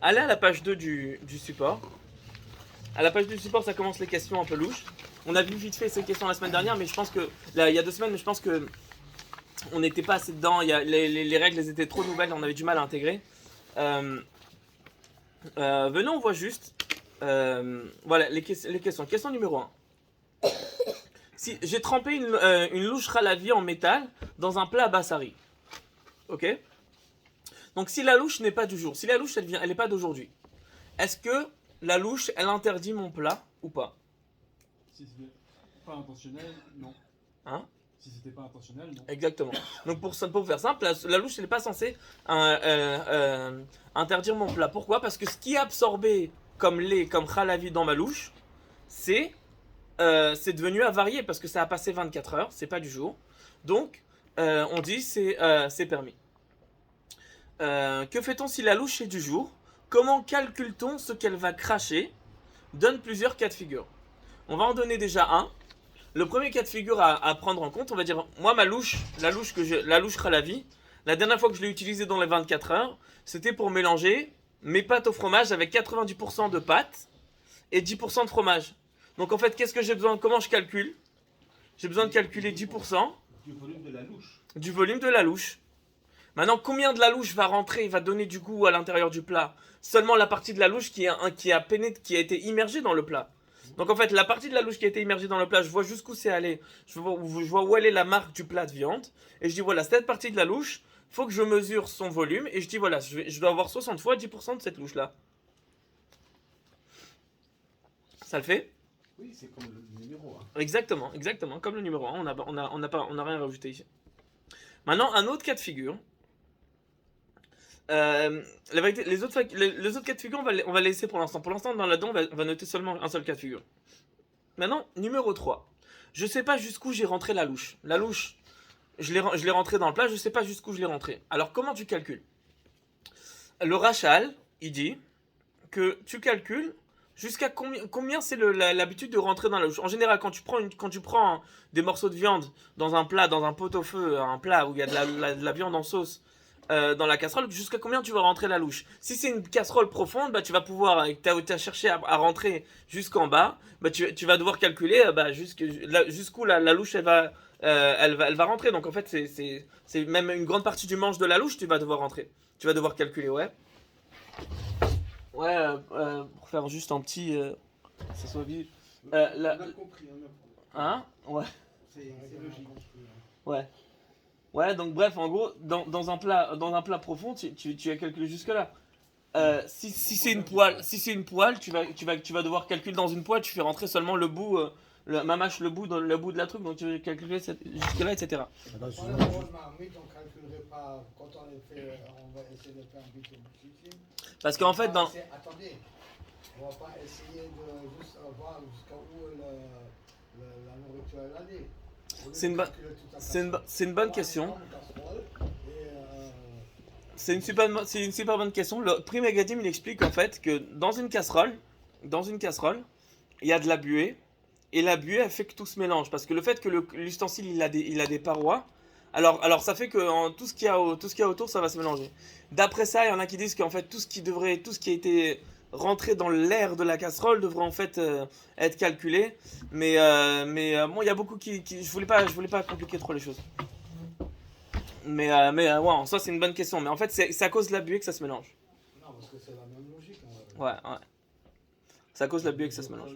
Allez à la page 2 du support. À la page 2 du support, ça commence les questions un peu louches. On a vu vite fait ces questions la semaine dernière, mais je pense que là, il y a 2 semaines, mais je pense que on n'était pas assez dedans. Les règles elles étaient trop nouvelles, on avait du mal à intégrer. Venons, on voit juste. Voilà les questions. Question numéro 1. Si j'ai trempé une louche halavi en métal dans un plat à bassari. Ok. Donc si la louche n'est pas du jour, si la louche elle n'est pas d'aujourd'hui, est-ce que la louche elle interdit mon plat ou pas?
Si c'était pas intentionnel, non.
Hein?
Si c'était pas intentionnel, non.
Exactement. Donc pour faire simple, la louche elle n'est pas censée interdire mon plat. Pourquoi? Parce que ce qui est absorbé comme lait, comme halavi dans ma louche, c'est devenu avarié parce que ça a passé 24 heures, c'est pas du jour. Donc on dit c'est permis. Que fait-on si la louche est du jour? Comment calcule-t-on ce qu'elle va cracher? Donne plusieurs cas de figure. On va en donner déjà un. Le premier cas de figure à prendre en compte, on va dire, moi la louche halavi, la dernière fois que je l'ai utilisée dans les 24 heures, c'était pour mélanger mes pâtes au fromage avec 90% de pâtes et 10% de fromage. Donc en fait, qu'est-ce que j'ai besoin? Comment je calcule? J'ai besoin de calculer 10%
Du volume de la louche.
du volume de la louche. Maintenant, combien de la louche va rentrer et va donner du goût à l'intérieur du plat? Seulement la partie de la louche qui a été immergée dans le plat. Donc en fait, la partie de la louche qui a été immergée dans le plat, je vois jusqu'où c'est allé. Je vois où elle est la marque du plat de viande. Et je dis voilà, cette partie de la louche, faut que je mesure son volume. Et je dis voilà, je dois avoir 60 fois 10% de cette louche-là. Ça le fait?
Oui, c'est comme le numéro 1.
Exactement, comme le numéro 1, on n'a rien rajouté ici. Maintenant, un autre cas de figure. La vérité, les autres cas de figure, on va les laisser pour l'instant. Pour l'instant, dans la don, on va noter seulement un seul cas de figure. Maintenant, numéro 3. Je sais pas jusqu'où j'ai rentré la louche. La louche, je l'ai rentrée dans le plat, je sais pas jusqu'où je l'ai rentrée. Alors, comment tu calcules? Le Rachal, il dit que tu calcules jusqu'à combien c'est l'habitude de rentrer dans la louche. En général, quand tu prends des morceaux de viande dans un plat, dans un pot-au-feu, un plat où il y a de la viande en sauce, dans la casserole, jusqu'à combien tu vas rentrer la louche. Si c'est une casserole profonde, bah, tu vas pouvoir, tu as cherché à rentrer jusqu'en bas, bah, tu vas devoir calculer jusqu'où la louche elle va rentrer. Donc en fait, c'est même une grande partie du manche de la louche, tu vas devoir rentrer. Tu vas devoir calculer, ouais. Ouais, pour faire juste un petit. Ça soit vite.
On a compris,
Hein? Ouais.
C'est logique.
Ouais. Ouais, donc bref, en gros, dans un plat profond, tu as calculé jusque-là. Si c'est une poêle, tu vas devoir calculer dans une poêle, tu fais rentrer seulement le bout, le bout de la truc, donc tu vas calculer jusque-là, etc.
Attends,
Pour
excuse-moi.
le rose marmite, on ne calculerait pas, quand on les fait, on va essayer de faire un but difficile.
Parce qu'en fait,
Attendez, on ne va pas essayer de juste voir jusqu'à où la nourriture est allée.
C'est une bonne question. C'est une super bonne question. Le Pri Megadim, il explique en fait que dans une casserole, il y a de la buée, et la buée elle fait que tout se mélange, parce que le fait que l'ustensile il a des parois, alors ça fait que tout ce qu'il y a autour, ça va se mélanger. D'après ça, il y en a qui disent qu'en fait tout ce qui a été rentré dans l'air de la casserole devrait en fait être calculé, mais bon, il y a beaucoup qui je voulais pas compliquer trop les choses. Mais ouais, en soi c'est une bonne question, mais en fait c'est à cause de la buée que ça se mélange.
Non, parce que c'est la même logique.
Ouais. C'est à cause de la buée que ça se mélange.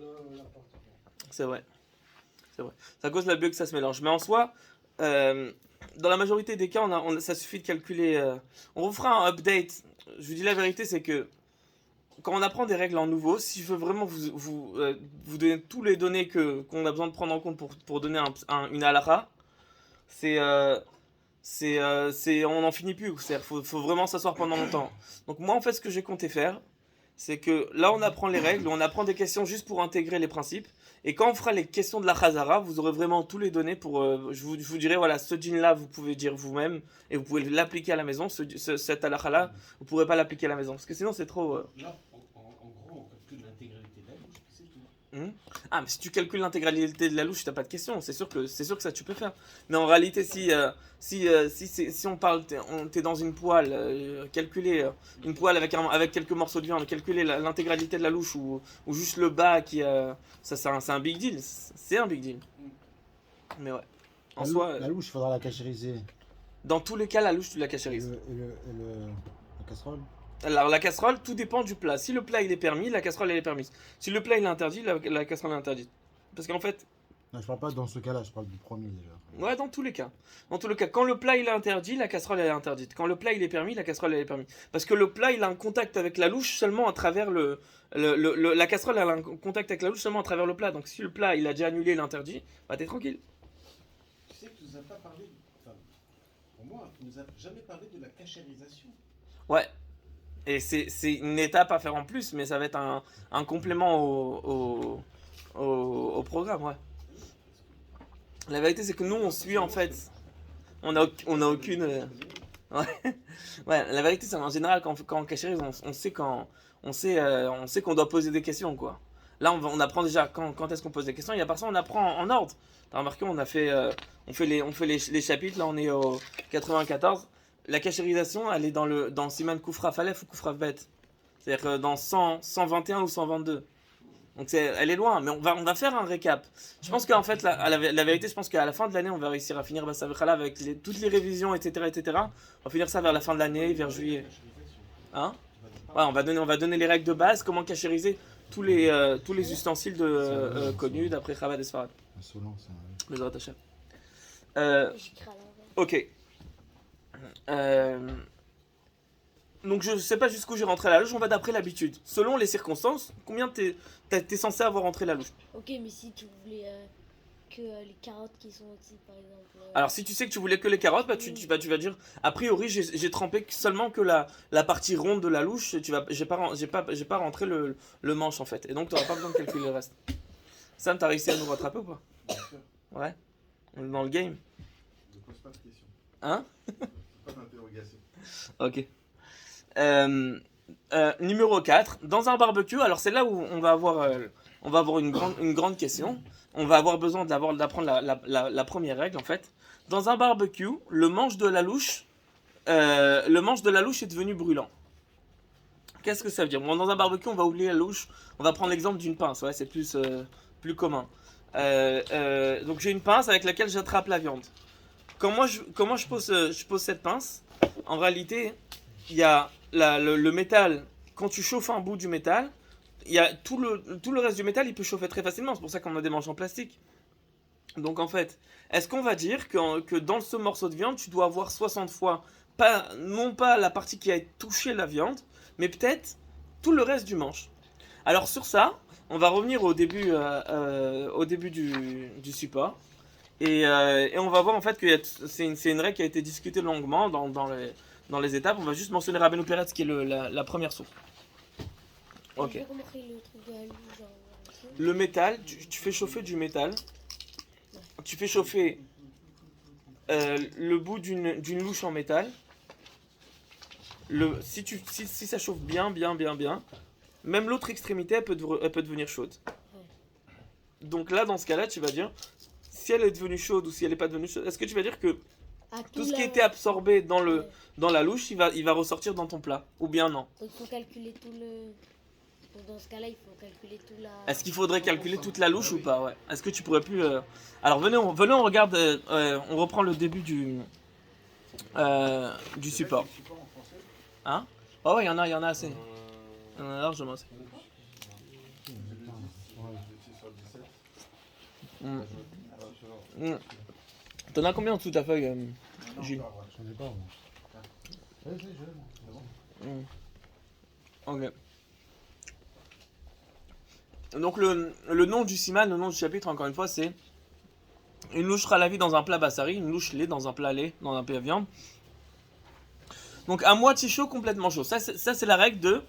C'est vrai. C'est à cause de la buée que ça se mélange. Mais en soi, dans la majorité des cas, ça suffit de calculer. On vous fera un update. Je vous dis la vérité, c'est que quand on apprend des règles en nouveau, si je veux vraiment vous donner tous les données qu'on a besoin de prendre en compte pour donner une halakha, on n'en finit plus. C'est-à-dire faut vraiment s'asseoir pendant longtemps. Donc moi, en fait, ce que j'ai compté faire, c'est que là, on apprend les règles, on apprend des questions juste pour intégrer les principes. Et quand on fera les questions de la Chazara, vous aurez vraiment tous les données pour... je vous dirai, voilà, ce djinn-là, vous pouvez dire vous-même, et vous pouvez l'appliquer à la maison. Cette halakha-là, vous ne pourrez pas l'appliquer à la maison, parce que sinon, c'est trop...
Là, en gros, on calcule l'intégralité de la louche, c'est tout.
Ah, mais si tu calcules l'intégralité de la louche, t'as pas de question. C'est sûr que ça tu peux faire. Mais en réalité, si on parle, t'es dans une poêle, calculer une poêle avec quelques morceaux de viande, calculer l'intégralité de la louche ou juste le bas ça c'est un big deal. C'est un big deal. Mais ouais. En soi,
La louche, il faudra la cachériser.
dans tous les cas, la louche tu la cachérises.
La casserole.
Alors la casserole, tout dépend du plat. Si le plat il est permis, la casserole elle est permise. Si le plat il est interdit, la casserole est interdite. Parce qu'en fait,
Non, je parle pas dans ce cas-là, je parle du premier déjà.
ouais, dans tous les cas. Dans tous les cas, quand le plat il est interdit, la casserole elle est interdite. Quand le plat il est permis, la casserole elle est permise. Parce que le plat il a un contact avec la louche seulement à travers la casserole elle a un contact avec la louche seulement à travers le plat. Donc si le plat il a déjà annulé l'interdit, bah t'es tranquille.
Tu sais que tu nous as pas parlé, enfin, pour moi, tu nous as jamais parlé de la cachérisation.
Ouais. Et c'est une étape à faire en plus, mais ça va être un complément au programme, ouais. La vérité, c'est que nous, on suit en fait. On a aucune. Ouais. Ouais, la vérité, c'est en général, quand on cachérise, on sait qu'on doit poser des questions, quoi. Là, on apprend déjà quand est-ce qu'on pose des questions, et à part ça, on apprend en ordre. T'as remarqué, on fait les chapitres, là, on est au 94. La cachérisation, elle est dans Siman Koufraf Aleph ou Koufraf Bet. C'est-à-dire dans 121 ou 122. Donc elle est loin, mais on va faire un récap. Je pense qu'en fait, la vérité, je pense qu'à la fin de l'année, on va réussir à finir Bassavichala avec toutes les révisions, etc., etc. On va finir ça vers la fin de l'année, vers juillet. Hein? Ouais, on va donner les règles de base, comment cachériser tous les ustensiles connus d'après Chabad et Sfarad.
Insolent, c'est un...
Les autres achats.
J'écris à l'envers.
Ok. Donc je sais pas jusqu'où j'ai rentré la louche, on va d'après l'habitude. Selon les circonstances, combien t'es censé avoir rentré la louche.
Ok, mais si tu voulais que les carottes qui sont au-dessus, par exemple.
Alors si tu sais que tu voulais que les carottes, bah, tu vas dire, a priori j'ai trempé seulement que la partie ronde de la louche, j'ai pas rentré le manche en fait. Et donc tu n'auras pas besoin de calculer le reste. Sam, t'as réussi à nous rattraper ou pas?
Bien sûr.
Ouais. On est dans le game.
Ne pose pas de questions.
Hein?
Pas d'interrogation.
Ok. Numéro 4, dans un barbecue, alors c'est là où on va avoir une grande question. On va avoir besoin d'apprendre la première règle en fait. Dans un barbecue, le manche de la louche est devenu brûlant. Qu'est-ce que ça veut dire? Bon, dans un barbecue, on va oublier la louche. On va prendre l'exemple d'une pince, ouais, c'est plus commun. Donc j'ai une pince avec laquelle j'attrape la viande. Comment je pose cette pince? En réalité, il y a le métal. Quand tu chauffes un bout du métal, il y a tout le reste du métal, il peut chauffer très facilement. C'est pour ça qu'on a des manches en plastique. Donc en fait, est-ce qu'on va dire que dans ce morceau de viande, tu dois avoir 60 fois, non pas la partie qui a touché la viande, mais peut-être tout le reste du manche. Alors sur ça, on va revenir au début du support. Et on va voir en fait que c'est une règle qui a été discutée longuement dans les étapes. On va juste mentionner Rabbeinu Peretz qui est la première source. Ok.
J'ai remarqué le truc de la louche, genre,
Le métal, tu fais chauffer du métal. Tu fais chauffer le bout d'une louche en métal. Si ça chauffe bien, même l'autre extrémité, elle peut devenir chaude. Donc là, dans ce cas-là, tu vas dire, si elle est devenue chaude ou si elle n'est pas devenue chaude, est-ce que tu vas dire que tout ce qui était absorbé dans la louche, il va ressortir dans ton plat? Ou bien non?
Donc il faut calculer tout le... Donc dans ce cas-là, il faut calculer tout la...
Est-ce qu'il faudrait calculer toute la louche ou pas? Ouais. Est-ce que tu pourrais plus... Alors venez, on regarde, on reprend le début du support.
Support en français.
Hein? Oh ouais, il y en a assez. Il y en a largement assez.
C'est le 10, c'est sur 17.
Mm.
Ah,
Mm. T'en as combien en dessous de ta feuille, Gilles?
J'en ai pas, moi. Vas-y, je
Mm. Ok. Donc le nom du siman, le nom du chapitre, encore une fois, c'est une louche halavi dans un plat bassari, une louche lait dans un plat lait, dans un plat viande. Donc à moitié chaud, complètement chaud. Ça c'est la règle de...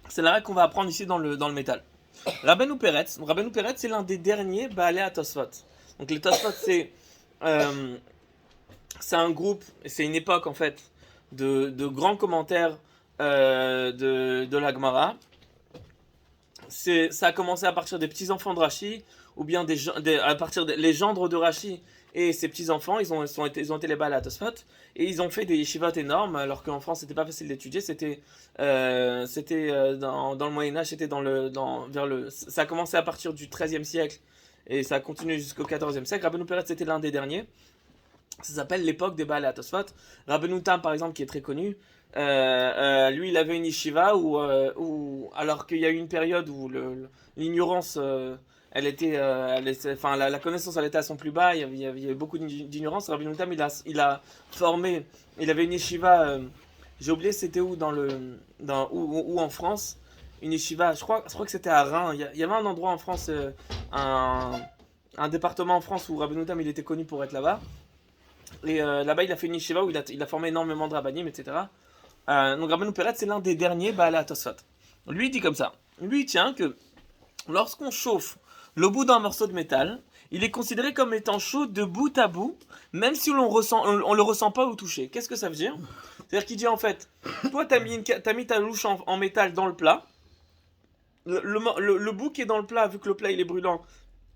c'est la règle qu'on va apprendre ici dans le métal. Rabbeinu Peretz, c'est l'un des derniers Baalei HaTosfot. Donc les Tosfot, c'est un groupe, c'est une époque en fait de grands commentaires de la Gemara. Ça a commencé à partir des petits-enfants de Rashi, ou bien à partir des gendres de Rashi et ses petits-enfants, ils ont été les Baalei HaTosfot, et ils ont fait des yeshivot énormes, alors qu'en France c'était pas facile d'étudier, c'était dans le Moyen-Âge, c'était ça a commencé à partir du XIIIe siècle, et ça a continué jusqu'au XIVe siècle. Rabbeinu Peretz c'était l'un des derniers, ça s'appelle l'époque des Baalei HaTosfot. Rabbeinu Tam par exemple, qui est très connu, lui il avait une yeshiva où alors qu'il y a eu une période où l'ignorance la connaissance elle était à son plus bas, il y avait beaucoup d'ignorance. Rabbeinu Tam il a formé, il avait une yeshiva, j'ai oublié c'était où où en France, une yeshiva, je crois que c'était à Reims. Il y avait un endroit en France, un département en France où Rabbeinu Tam il était connu pour être là-bas. Et là-bas il a fait une yeshiva où il a formé énormément de rabbanim, etc. Donc Rabbeinu Peretz c'est l'un des derniers Baalei HaTosfot. Lui il dit comme ça, lui il tient que lorsqu'on chauffe le bout d'un morceau de métal, il est considéré comme étant chaud de bout à bout, même si on le ressent pas au toucher. Qu'est-ce que ça veut dire? C'est-à-dire qu'il dit en fait, toi t'as mis ta louche en métal dans le plat, le bout qui est dans le plat, vu que le plat il est brûlant,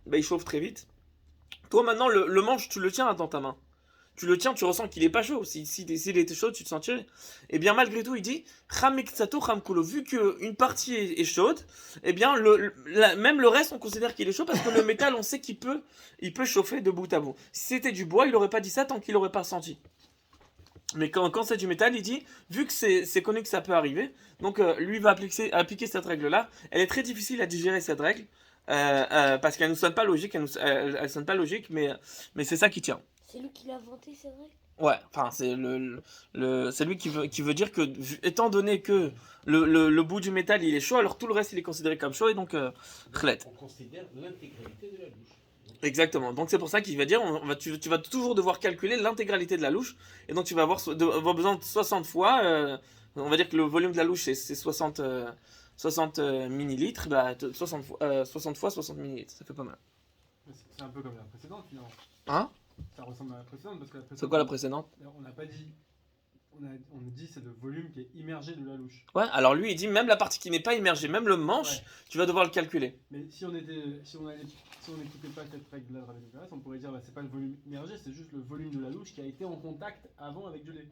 bah, il chauffe très vite. Toi maintenant le manche tu le tiens dans ta main. Tu le tiens, tu ressens qu'il est pas chaud. S'il était chaud, tu te sentirais. Et bien malgré tout, il dit vu qu'une partie est chaude, et bien même le reste, on considère qu'il est chaud parce que le métal, on sait qu'il peut chauffer de bout à bout. Si c'était du bois, il n'aurait pas dit ça tant qu'il n'aurait pas senti. Mais quand c'est du métal, il dit, vu que c'est connu que ça peut arriver, donc lui va appliquer cette règle-là. Elle est très difficile à digérer cette règle parce qu'elle ne sonne pas logique, mais c'est ça qui tient.
C'est lui qui l'a inventé, c'est vrai?
Ouais, enfin, c'est lui qui veut dire que, étant donné que le bout du métal il est chaud, alors tout le reste il est considéré comme chaud et donc khlet.
On considère l'intégralité de la louche.
Exactement. Donc c'est pour ça qu'il va dire, tu vas toujours devoir calculer l'intégralité de la louche et donc tu vas avoir besoin de 60 fois. On va dire que le volume de la louche c'est 60 millilitres, bah 60 fois 60 millilitres, ça fait pas mal.
C'est un peu comme la précédente finalement.
Hein?
Ça ressemble à la précédente parce que la
C'est
précédente.
quoi la précédente?
On n'a pas dit. On a dit c'est le volume qui est immergé de la louche.
Ouais, alors lui il dit même la partie qui n'est pas immergée, même le manche,
Ouais.
tu vas devoir le calculer.
Mais si on n'écoutait pas cette règle-là de Rabbi Peretz, on pourrait dire bah, c'est pas le volume immergé, c'est juste le volume de la louche qui a été en contact avant avec du lait.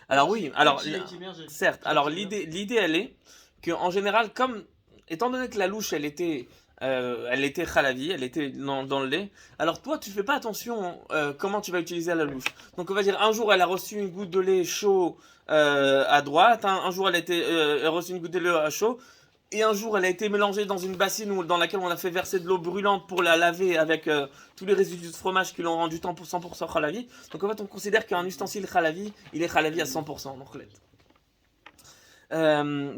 Alors oui, alors
Qui est immergé.
certes, alors l'idée elle est que en général, comme étant donné que la louche elle était khalavi, elle était dans le lait, alors toi tu fais pas attention comment tu vas utiliser la louche. Donc on va dire un jour elle a reçu une goutte de lait chaud à droite, un jour elle a reçu une goutte de lait à chaud, et un jour elle a été mélangée dans une bassine dans laquelle on a fait verser de l'eau brûlante pour la laver avec tous les résidus de fromage qui l'ont rendu 100% khalavi. Donc en fait on considère qu'un ustensile khalavi, il est khalavi à 100%.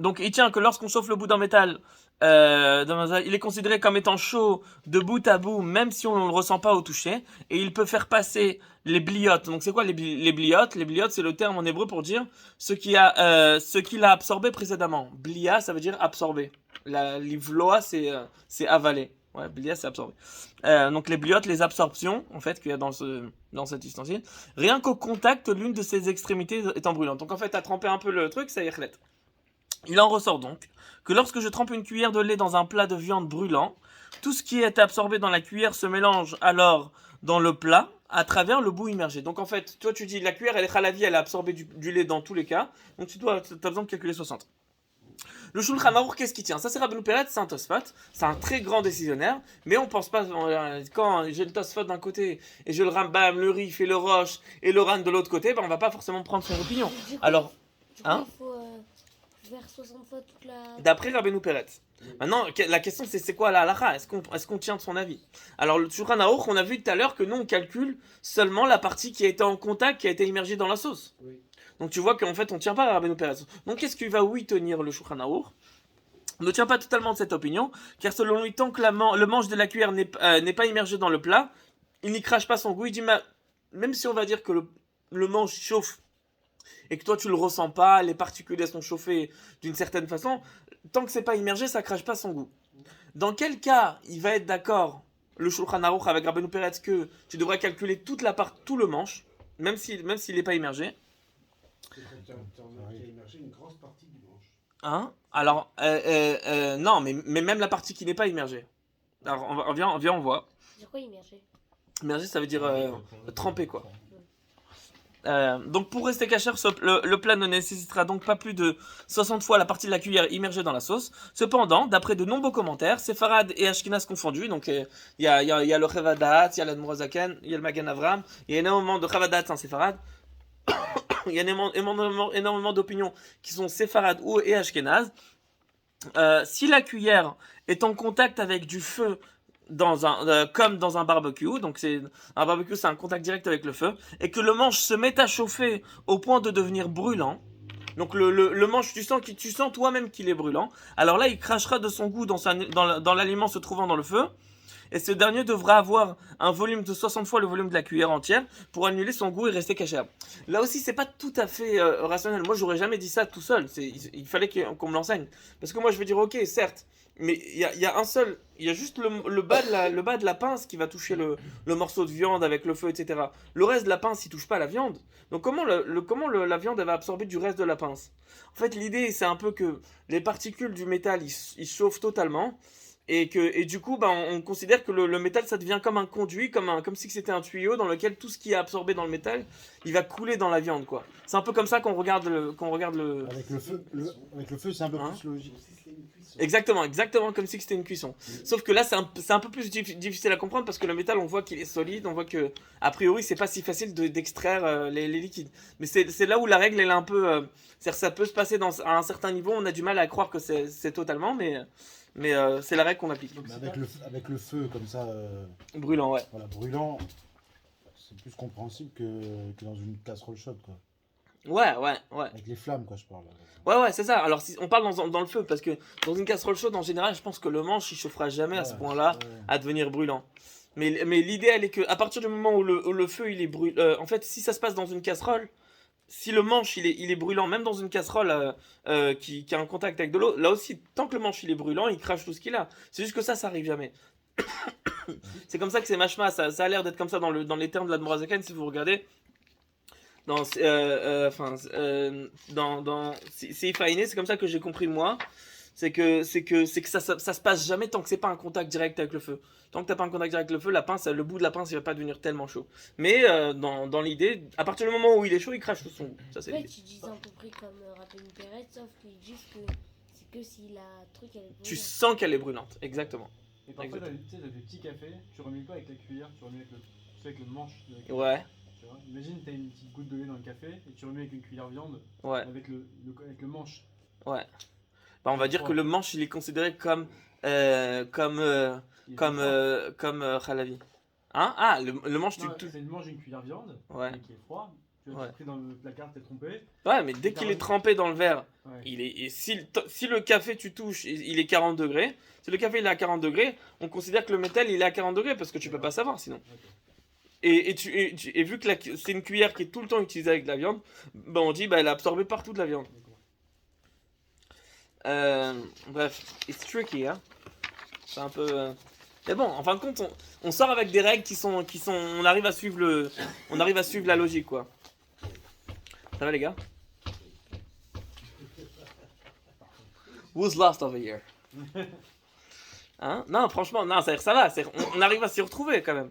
Donc il tient que lorsqu'on chauffe le bout d'un métal, il est considéré comme étant chaud de bout à bout, même si on ne le ressent pas au toucher, et il peut faire passer les bliotes. Donc c'est quoi les bliotes? Les bliotes c'est le terme en hébreu pour dire ce qu'il a absorbé précédemment. Blia ça veut dire absorber. L'ivloa c'est avaler. Ouais, blia c'est absorber. Donc les bliotes, les absorptions en fait qu'il y a dans cet ustensile, rien qu'au contact l'une de ses extrémités étant brûlante. Donc en fait t'as trempé un peu le truc, ça y est khlet. Il en ressort donc que lorsque je trempe une cuillère de lait dans un plat de viande brûlant, tout ce qui est absorbé dans la cuillère se mélange alors dans le plat à travers le bout immergé. Donc en fait, toi tu dis la cuillère elle est khalavi, elle a absorbé du lait dans tous les cas, donc tu as besoin de calculer 60. Le Shulchan Aruch, qu'est-ce qui tient? Ça c'est Rabbeinu Peretz, c'est un Tosfot, c'est un très grand décisionnaire, mais on pense pas, quand j'ai le Tosfot d'un côté et je le Rambam, le Rif et le Roche et le Ran de l'autre côté, ben on va pas forcément prendre son opinion.
Du coup,
Alors,
il faut faire 60 fois toute la.
d'après Rabbeinu Peretz. Maintenant, la question c'est quoi la halakha? Est-ce qu'on tient de son avis? Alors le Shulchan Aruch, on a vu tout à l'heure que nous on calcule seulement la partie qui a été en contact, qui a été immergée dans la sauce.
Oui.
Donc tu vois qu'en fait on tient pas à Rabbeinu Peretz. Donc qu'est-ce qui va oui tenir le Shulchan Aruch? On ne tient pas totalement de cette opinion, car selon lui, tant que le manche de la cuillère n'est pas immergé dans le plat, il n'y crache pas son goût. Il dit, même si on va dire que le manche chauffe et que toi tu le ressens pas, les particules sont chauffées d'une certaine façon, tant que c'est pas immergé, ça crache pas son goût. Dans quel cas il va être d'accord, le Shulchan Aruch avec Rabbeinu Peretz, que tu devrais calculer tout le manche, même s'il n'est pas immergé?
Tu as immergé une grosse partie du manche.
Hein? Alors, non, mais même la partie qui n'est pas immergée. Alors, on vient, on voit.
C'est quoi immergé?
Immergé, ça veut dire tremper, quoi. Donc, pour rester kasher, le plat ne nécessitera donc pas plus de 60 fois la partie de la cuillère immergée dans la sauce. Cependant, d'après de nombreux commentaires, Sepharad et Ashkenaz confondus, donc il y a le Chavadat, il y a l'Admorazaken, il y a le Magen Avram, il y a énormément de Chavadat en Sepharad. Il y a énormément d'opinions qui sont séfarades et ashkénazes. Si la cuillère est en contact avec du feu comme dans un barbecue, donc un barbecue c'est un contact direct avec le feu, et que le manche se met à chauffer au point de devenir brûlant, donc le manche tu sens toi-même qu'il est brûlant, alors là il crachera de son goût dans l'aliment se trouvant dans le feu, et ce dernier devra avoir un volume de 60 fois le volume de la cuillère entière pour annuler son goût et rester caché. Là aussi, c'est pas tout à fait rationnel. Moi, j'aurais jamais dit ça tout seul. Il fallait qu'on me l'enseigne. Parce que moi, je vais dire, ok, certes, mais il y a juste le bas de la pince qui va toucher le morceau de viande avec le feu, etc. Le reste de la pince, il touche pas à la viande. Donc comment la viande elle va absorber du reste de la pince? En fait, l'idée, c'est un peu que les particules du métal, ils chauffent totalement. Et du coup, on considère que le métal, ça devient comme un conduit, comme si c'était un tuyau dans lequel tout ce qui est absorbé dans le métal, il va couler dans la viande, quoi. C'est un peu comme ça qu'on regarde le.
Avec le feu, c'est un peu plus logique.
Exactement comme si c'était une cuisson. Sauf que là, c'est un peu plus difficile à comprendre parce que le métal, on voit qu'il est solide, on voit que, a priori, c'est pas si facile d'extraire les liquides. Mais c'est là où la règle, elle est un peu. C'est-à-dire, ça peut se passer à un certain niveau, on a du mal à croire que c'est totalement, mais c'est la règle qu'on applique.
Avec le feu comme ça,
brûlant, ouais.
voilà, brûlant, c'est plus compréhensible que dans une casserole chaude, quoi.
Ouais.
Avec les flammes, quoi, je parle.
Ouais, c'est ça. Alors, si on parle dans le feu, parce que dans une casserole chaude, en général, je pense que le manche, il chauffera jamais à ce point-là
Ouais.
à devenir brûlant. Mais l'idée, elle est que à partir du moment où le feu, il est brûlant, en fait, si ça se passe dans une casserole, si le manche, il est brûlant, même dans une casserole qui a un contact avec de l'eau, là aussi, tant que le manche, il est brûlant, il crache tout ce qu'il a. C'est juste que ça arrive jamais. C'est comme ça que c'est mashma, ça a l'air d'être comme ça dans les termes de l'Admorazaken, si vous regardez. Dans Seif Haïné, c'est comme ça que j'ai compris moi. C'est que ça se passe jamais tant que c'est pas un contact direct avec le feu. Tant que t'as pas un contact direct avec le feu, la pince, le bout de la pince, il va pas devenir tellement chaud. Mais dans l'idée, à partir du moment où il est chaud, il crache tout son goût. Ça c'est
En fait,
l'idée.
ils disent à peu près comme Rabbi Pérez, sauf qu'ils disent que c'est que si la truc elle est
Tu
brûlante.
sens qu'elle est brûlante, exactement.
Et parfois, t'as des petits cafés, tu remets pas avec la cuillère, tu remets avec le manche de la cuillère.
Ouais,
Tu vois. Imagine, t'as une petite goutte de lait dans le café et tu remets avec une cuillère viande
ouais,
avec le manche.
ouais. Bah, on va dire que le manche, il est considéré comme
Il est froid.
Khalavi. Hein? Ah, le manche,
Non,
tu...
c'est le manche d'une cuillère viande
Ouais.
mais qui est froid. Tu
Ouais.
l'as pris dans le placard, t'es trompé.
Ouais, mais dès qu'il est trempé dans le verre,
Ouais.
et si le café tu touches, il est 40 degrés. Si le café il est à 40 degrés, on considère que le métal il est à 40 degrés parce que tu peux pas savoir sinon.
Ok.
Et vu que c'est une cuillère qui est tout le temps utilisée avec de la viande, bah on dit bah elle a absorbé partout de la viande. Bref, it's tricky, hein. C'est un peu. Mais bon, en fin de compte, on sort avec des règles qui sont, on arrive à suivre la logique quoi. Ça va les gars? Who's lost over here? Hein? Non, franchement, non, ça va. On arrive à s'y retrouver quand même.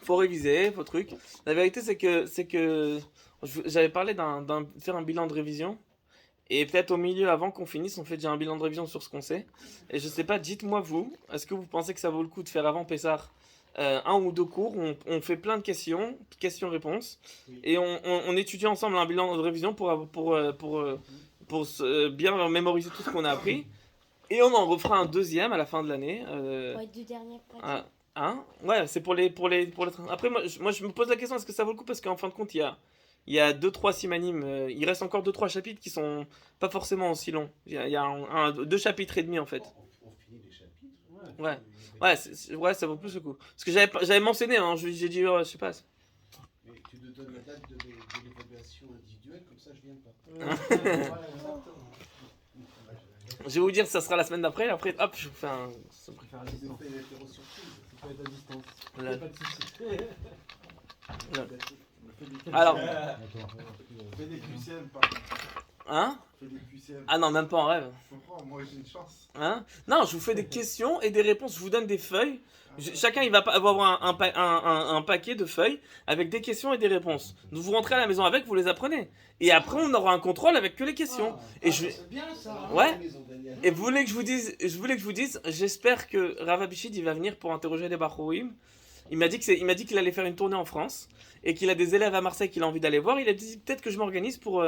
Faut réviser, faut truc. La vérité, c'est que j'avais parlé faire un bilan de révision. Et peut-être au milieu, avant qu'on finisse, on fait déjà un bilan de révision sur ce qu'on sait. Et je sais pas, dites-moi vous, est-ce que vous pensez que ça vaut le coup de faire avant Pessar un ou deux cours où on fait plein de questions-réponses, et on étudie ensemble un bilan de révision pour bien mémoriser tout ce qu'on a appris. Et on en refera un deuxième à la fin de l'année.
Ouais, 2 dernières pratiques.
Hein? Ouais, c'est pour les. Après, moi, je me pose la question, est-ce que ça vaut le coup? Parce qu'en fin de compte, il y a 2-3 simanim. Il reste encore 2-3 chapitres qui sont pas forcément aussi longs. Il y a 2 chapitres et demi en fait.
On finit les chapitres.
Ouais. Ouais, ça vaut plus le coup. Parce que j'avais mentionné, hein, j'ai dit, je sais pas.
Mais tu te donnes la date de l'évaluation individuelle, comme ça je viens pas.
Je vais vous dire, ça sera la semaine d'après. Après, hop, je vous fais un.
Je préfère à distance.
C'est l'apéro surprise.
Ça peut être à distance.
Là.
Pas de soucis.
Alors,
Fais des QCM, pas.
hein?
Fais des QCM.
Ah non, même pas en rêve.
Je comprends, moi j'ai une chance.
Hein? Non, je vous fais des questions et des réponses. Je vous donne des feuilles. Chacun il va avoir un paquet de feuilles avec des questions et des réponses. Donc vous rentrez à la maison avec, vous les apprenez. Et après on aura un contrôle avec que les questions. Et je
C'est bien ça.
Ouais.
Maison Daniel.
Et vous voulez que je vous dise, j'espère que Rav Abishid il va venir pour interroger les Bachorim. Il m'a dit qu'il allait faire une tournée en France et qu'il a des élèves à Marseille qu'il a envie d'aller voir. Il a dit peut-être que je m'organise pour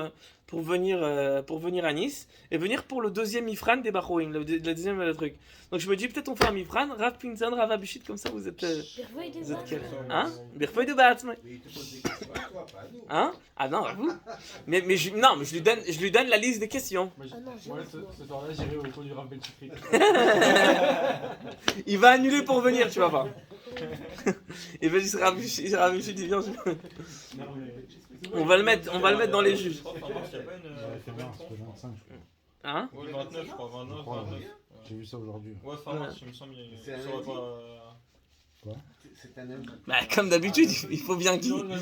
venir à Nice et venir pour le deuxième Ifran des Bachorim, le deuxième truc. Donc je me dis peut-être on fait un Ifran, Rav Pinzan, Rav Abishid, comme ça vous êtes
Birfeuille de
vous êtes
base.
quel? Hein? Birfeuille de Batman.
Mais il te pose des questions à toi, pas à nous.
Hein? Ah non, à vous. Mais je lui donne la liste des questions.
Moi,
Ah non, j'ai
moi,
honte, moi.
ce soir-là, j'irai au cours du Rav Belchikri.
Il va annuler pour venir, tu vas voir. Et vas-y, c'est Rav Abishid, il vient. On va le mettre dans les juges.
Ouais, c'est bien, c'est 25, je crois.
Hein?
Oui, 29, je crois, 29,
Je crois,
29.
J'ai vu ça aujourd'hui.
Ouais, fin mars, il me semble,
C'est
il
un
saurait
lundi.
pas.
C'est un ami.
Bah, comme d'habitude, il faut bien qu'il.
Non, non,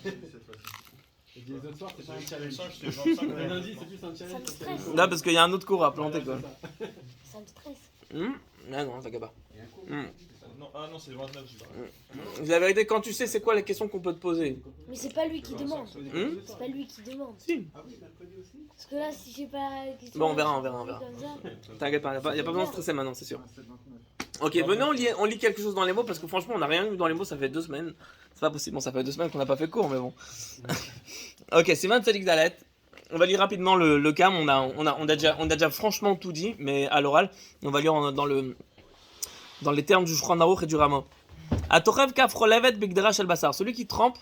c'est cette fois-ci.
Et les autres soirs, c'est pas un
Il me
challenge.
semble que c'était 25.
Le lundi, c'est plus un challenge.
Ça me stresse.
Là, parce qu'il y a un autre cours à planter, quoi.
Ça me stresse.
Ah non, ça pas.
Il y a un cours.
Non, ah non, c'est le 29, je crois.
La vérité, quand tu sais c'est quoi les questions qu'on peut te poser.
Mais c'est pas lui qui demande.
Hmm?
C'est pas lui qui demande.
Si.
Ah oui, mercredi aussi.
Parce que là, si j'ai pas la question.
Bon, on verra.
comme ça,
T'inquiète pas, y a pas besoin de stresser maintenant, c'est sûr.
Ouais, c'est 29.
Ok, venez, on lit quelque chose dans les mots parce que franchement, on n'a rien eu dans les mots, ça fait 2 semaines. C'est pas possible, bon, ça fait 2 semaines qu'on n'a pas fait cours, mais bon. Ok, c'est Tzadik Dalet. On va lire rapidement le cam. On a déjà franchement tout dit, mais à l'oral, on va lire dans les termes du Shulchan Aruch et du Rama. Atorev kaf rolevet begdera shel basar. Celui qui trempe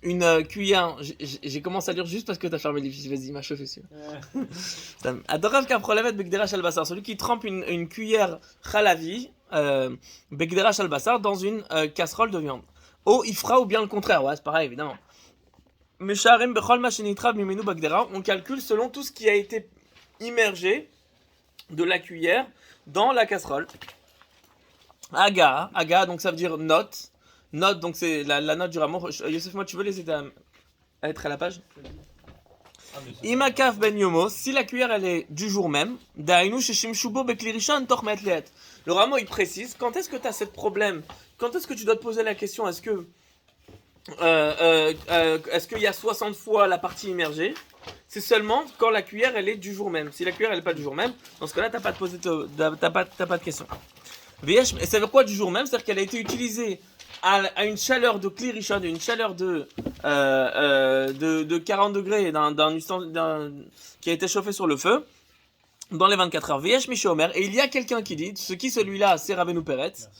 une cuillère. J'ai commencé à lire juste parce que t'as fermé les fiches. Vas-y, m'a chauffé dessus. Atorev kaf rolevet begdera shel basar. Celui qui trempe une cuillère chalavi, begdera shel basar, dans une casserole de viande. Oh, il fera ou bien le contraire. Ouais, c'est pareil, évidemment. Mesharim bechol ma shenitrav mimenu bagdera. On calcule selon tout ce qui a été immergé de la cuillère dans la casserole. Aga, donc ça veut dire note. Note, donc c'est la note du rameau. Youssef, moi, tu veux les aider à être à la page? Imakaf ben yomo, si la cuillère elle est du jour même, dainu sheshimshubo beklirishan tormet leet. Le rameau il précise quand est-ce que tu as ce problème, quand est-ce que tu dois te poser la question, est-ce qu'il y a 60 fois la partie immergée? C'est seulement quand la cuillère elle est du jour même. Si la cuillère elle est pas du jour même, dans ce cas-là t'as pas de question. Et ça veut quoi du jour même? C'est-à-dire qu'elle a été utilisée à une chaleur de klirishon, une chaleur de 40 degrés qui a été chauffé sur le feu dans les 24 heures. Viesh Mishomer, et il y a quelqu'un qui dit, celui-là c'est Rabbeinu Peretz,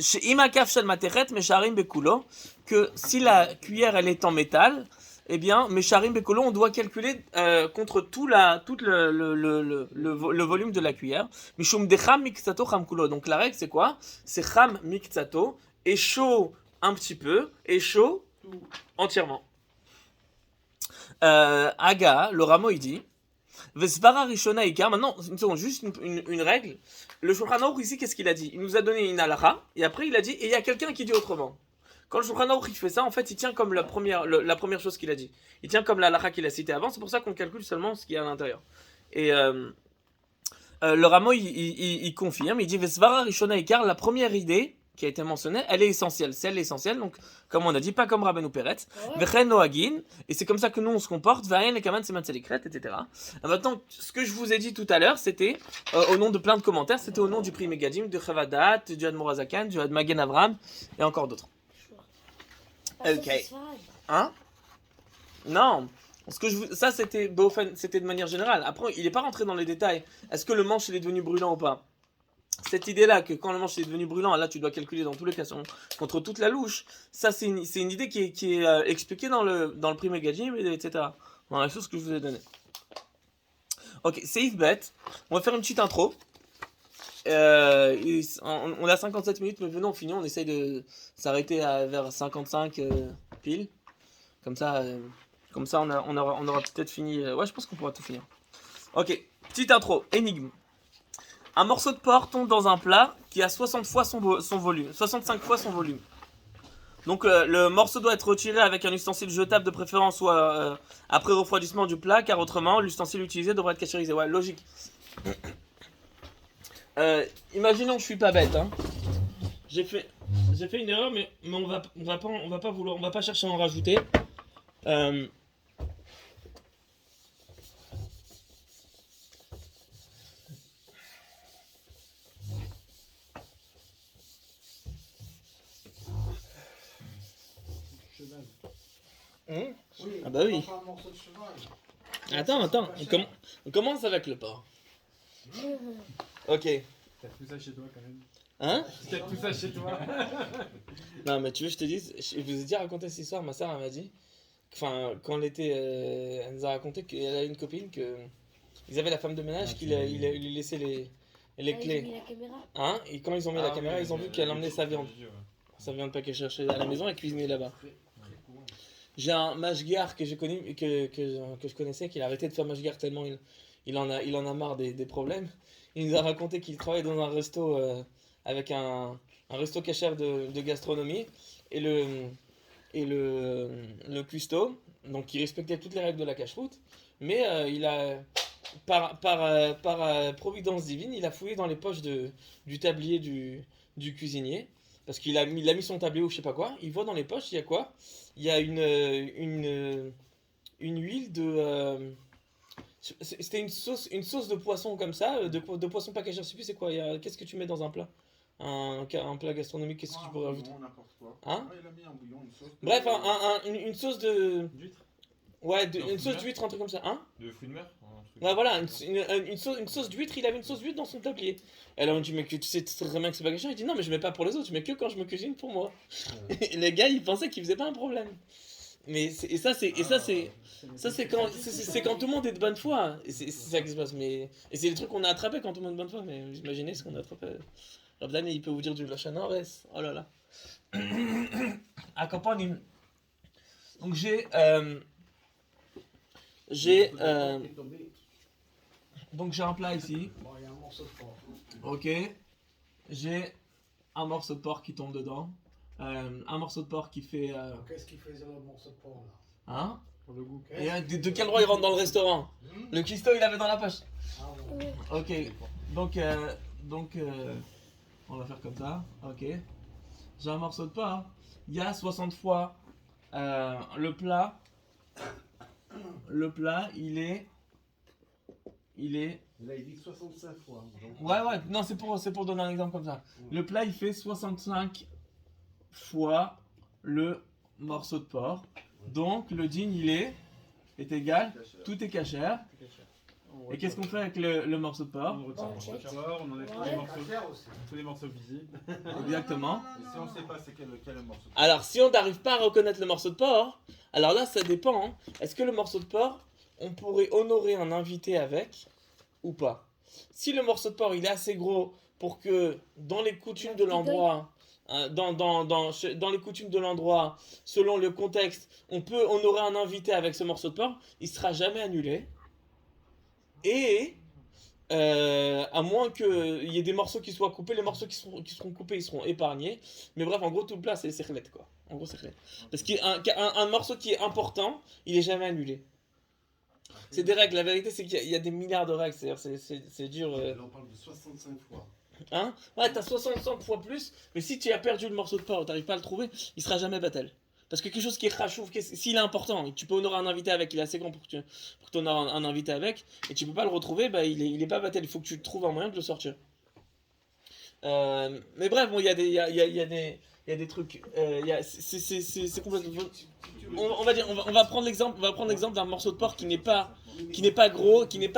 chez Imakaf Shel Materet Mesharim Bekulo, que si la cuillère elle est en métal, eh bien, Mesharim Bekolo, on doit calculer contre tout le volume de la cuillère. Mishum Decham Miktsato Chamkulo. Donc la règle c'est quoi? C'est Cham Miktsato, et chaud un petit peu, et chaud entièrement. Aga, le rameau il dit, Vesvara Rishona Ikar, maintenant, juste une règle. Le Shulchan Aruch ici, qu'est-ce qu'il a dit? Il nous a donné une halakha, et après il a dit, et il y a quelqu'un qui dit autrement. Quand le Shulchan Aruch il fait ça, en fait, il tient comme la première chose qu'il a dit. Il tient comme la halakha qu'il a citée avant, c'est pour ça qu'on calcule seulement ce qu'il y a à l'intérieur. Et le rameau, il confirme, il dit Vesvara Rishona Ikar, la première idée qui a été mentionnée, elle est essentielle. C'est elle l'essentielle, donc comme on a dit, pas comme Rabbeinu Peretz. Vechen Noagin, et c'est comme ça que nous on se comporte. Vayen Lekaman Seman Selikret, etc. Maintenant, ce que je vous ai dit tout à l'heure, c'était au nom de plein de commentaires, c'était au nom du prix Megadim, de Chavadat, du Ad Morazakan, du Ad Magen Avram et encore d'autres. Ok. Hein? Non. Ça c'était de manière générale. Après, il n'est pas rentré dans les détails. Est-ce que le manche il est devenu brûlant ou pas? Cette idée-là que quand le manche est devenu brûlant, là tu dois calculer dans tous les cas contre toute la louche. Ça c'est une idée qui est expliquée dans le prix Megadim, etc. Dans la chose que je vous ai donnée. Ok, Seif Bet. On va faire une petite intro. On a 57 minutes, mais venons, on finit. On essaye de s'arrêter vers 55 pile. Comme ça, on aura peut-être fini. Ouais, je pense qu'on pourra tout finir. Ok, petite intro. Énigme. Un morceau de porc tombe dans un plat qui a 60 fois son volume, 65 fois son volume. Donc le morceau doit être retiré avec un ustensile jetable de préférence ou après refroidissement du plat, car autrement l'ustensile utilisé devrait être cachérisé. Ouais, logique. Imaginons que je suis pas bête. Hein. J'ai fait une erreur, mais on va pas chercher à en rajouter.
Oui,
ah bah oui.
pas un morceau de cheval.
Attends. On commence avec le porc. Ok.
T'as tout ça chez toi quand même.
Hein?
T'as tout ça chez toi.
Non, mais tu veux que je te dise, je vous ai déjà raconté cette histoire. Ma soeur elle m'a dit, enfin, quand elle était, elle nous a raconté qu'elle avait une copine que ils avaient la femme de ménage qui lui laissait les clés.
Ils ont mis la caméra.
Hein? Et quand ils ont mis la caméra, ils ont vu qu'elle emmenait sa viande. Sa viande pas qu'elle cherchait à la maison et cuisinait là-bas. J'ai un mashgar que je connaissais, qui a arrêté de faire mashgar tellement il en a marre des problèmes. Il nous a raconté qu'il travaillait dans un resto avec un resto cachère de gastronomie et le cuistot, donc qui respectait toutes les règles de la cacheroute, mais il a par providence divine, il a fouillé dans les poches du tablier du cuisinier. Parce qu'il a mis son tablier ou je sais pas quoi, il voit dans les poches, il y a quoi? Il y a une huile de... c'était une sauce de poisson comme ça, de poisson pas cachère, je sais plus c'est quoi. Qu'est-ce que tu mets dans un plat? Un plat gastronomique, qu'est-ce que tu pourrais rajouter?
N'importe quoi.
Hein?
Il a mis un bouillon, une sauce.
Bref, une sauce de...
D'huître.
Ouais,
Non,
une sauce
fruits de
d'huître, un truc comme ça. Hein?
De fruits de mer un truc.
Ouais, voilà, une sauce d'huître, il avait une sauce d'huître dans son tablier. Et alors on dit, mais que tu sais très bien que c'est pas caché. Il dit, non, mais je mets pas pour les autres, je mets que quand je me cuisine pour moi. Et les gars, ils pensaient qu'ils faisaient pas un problème. Mais ça, c'est quand tout le monde est de bonne foi. Et c'est ça qui se passe. Et c'est le truc qu'on a attrapé quand tout le monde est de bonne foi. Mais vous imaginez ce qu'on a attrapé. Rabdani, il peut vous dire du Lachon Hores. Oh là là. À campagne. Donc j'ai donc j'ai un plat ici.
Bon, il y a un morceau de porc.
Ok. J'ai un morceau de porc qui tombe dedans. Un morceau de porc qui fait.
Qu'est-ce qu'il faisait le morceau de porc là?
Hein?
Pour le goût.
Et de quel droit il rentre dans le restaurant? Le cuistot il avait dans la poche.
Ah bon.
Ok. Donc on va faire comme ça. Ok. J'ai un morceau de porc. Il y a 60 fois le plat. Le plat il est.
Là, il dit 65 fois. Donc,
Ouais, non, c'est pour donner un exemple comme ça. Le plat, il fait 65 fois le morceau de porc. Donc, le digne, il est égal, tout est cachère. Et qu'est-ce qu'on fait avec le morceau de porc?
On retire
On
le
check.
morceau de porc, on enlève tous les
Ouais.
morceaux, tous les morceaux visibles.
Exactement.
Et si on sait pas c'est quel morceau de
Alors, si on n'arrive pas à reconnaître le morceau de porc, alors là, ça dépend. Hein. Est-ce que le morceau de porc, on pourrait honorer un invité avec ou pas? Si le morceau de porc, il est assez gros pour que, dans les coutumes de l'endroit, dans les coutumes de l'endroit, selon le contexte, on peut honorer un invité avec ce morceau de porc, il sera jamais annulé. Et à moins qu'il y ait des morceaux qui soient coupés, les morceaux qui seront coupés, ils seront épargnés. Mais bref, en gros, tout le plat, c'est serlet, quoi. En gros, c'est serlet. Parce qu'un morceau qui est important, il est jamais annulé. C'est des règles, la vérité, c'est qu'il y a des milliards de règles, c'est dur.
là, on parle de 65 fois.
Hein? Ouais, t'as 65 fois plus, mais si tu as perdu le morceau de porc ou t'arrives pas à le trouver, il sera jamais battle. Parce que quelque chose qui est rachouf, s'il est important, et tu peux honorer un invité avec, il est assez grand pour que tu honores un invité avec, et tu peux pas le retrouver, bah il est pas battle, il faut que tu trouves un moyen de le sortir. Mais bref, bon, il y a des trucs, c'est complètement... On va prendre l'exemple d'un morceau de porc qui n'est pas gros, il n'est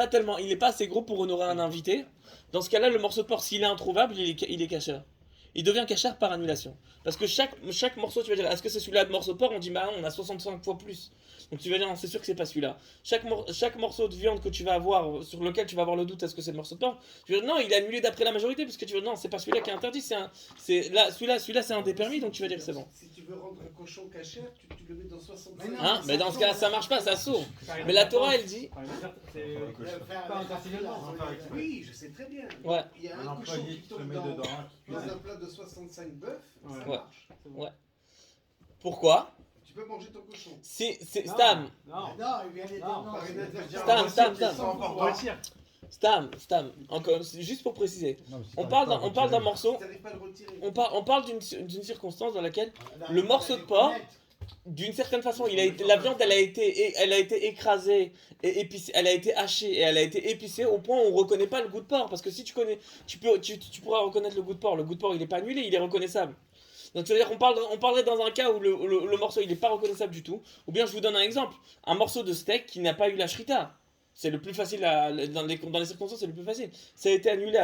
pas assez gros pour honorer un invité. Dans ce cas-là, le morceau de porc, s'il est introuvable, il est cachère. Il devient cachère par annulation. Parce que chaque morceau, tu vas dire, est-ce que c'est celui-là de morceau de porc? On dit, bah non, on a 65 fois plus. Donc tu vas dire, non, c'est sûr que c'est pas celui-là. Chaque morceau de viande que tu vas avoir, sur lequel tu vas avoir le doute, est-ce que c'est le morceau de porc? Tu vas dire, non, il est annulé d'après la majorité, parce que tu vas dire, non, c'est pas celui-là qui est interdit, celui-là c'est un des permis, donc tu vas dire, c'est bon.
Si tu veux rendre un cochon cachère, tu le mets dans 65.
Hein? Mais dans ce cas, ça marche pas, ça saute. Mais la Torah, elle dit,
C'est pas intentionnellement.
Oui, je sais très bien.
Ouais.
Il y a
Un
un cochon
employé
qui
qui se
tombe
met
dans
dedans, qui
un
cuisine.
plat de 65 bœufs, ça
Ouais.
marche.
Ouais. Pourquoi?
Tu peux manger ton cochon.
Stam,
Non.
Non, il vient des
Non,
par une adversion.
Stam.
On retire.
Stam, encore, c'est juste pour préciser.
Non, mais si
On
t'arrives
parle
pas à
d'un
retirer-
morceau,
Tu n'arrives pas à le retirer.
on parle d'une circonstance dans laquelle, le morceau de porc, d'une certaine façon, la viande, elle a été écrasée, et épicée, elle a été hachée et elle a été épicée au point où on reconnaît pas le goût de porc. Parce que si tu connais, tu pourras reconnaître le goût de porc. Le goût de porc, il est pas annulé, il est reconnaissable. Donc c'est-à-dire qu'on parlerait dans un cas où le morceau il est pas reconnaissable du tout. Ou bien je vous donne un exemple, un morceau de steak qui n'a pas eu la shrita. C'est le plus facile dans les circonstances, c'est le plus facile. Ça a été annulé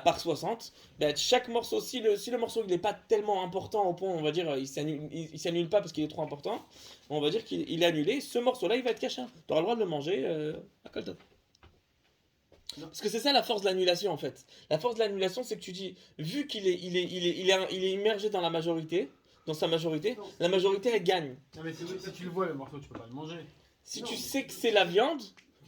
par 60. Ben, chaque morceau, si le morceau il n'est pas tellement important au point, on va dire, il s'annule pas parce qu'il est trop important, on va dire qu'il est annulé. Ce morceau-là, il va être caché. Tu auras le droit de le manger à Colton. Parce que c'est ça la force de l'annulation en fait. La force de l'annulation, c'est que tu dis, vu qu'il est immergé dans la majorité, dans sa majorité, la majorité elle gagne.
Non, mais si tu le vois, le morceau, tu peux pas le manger.
Si tu sais que c'est la viande,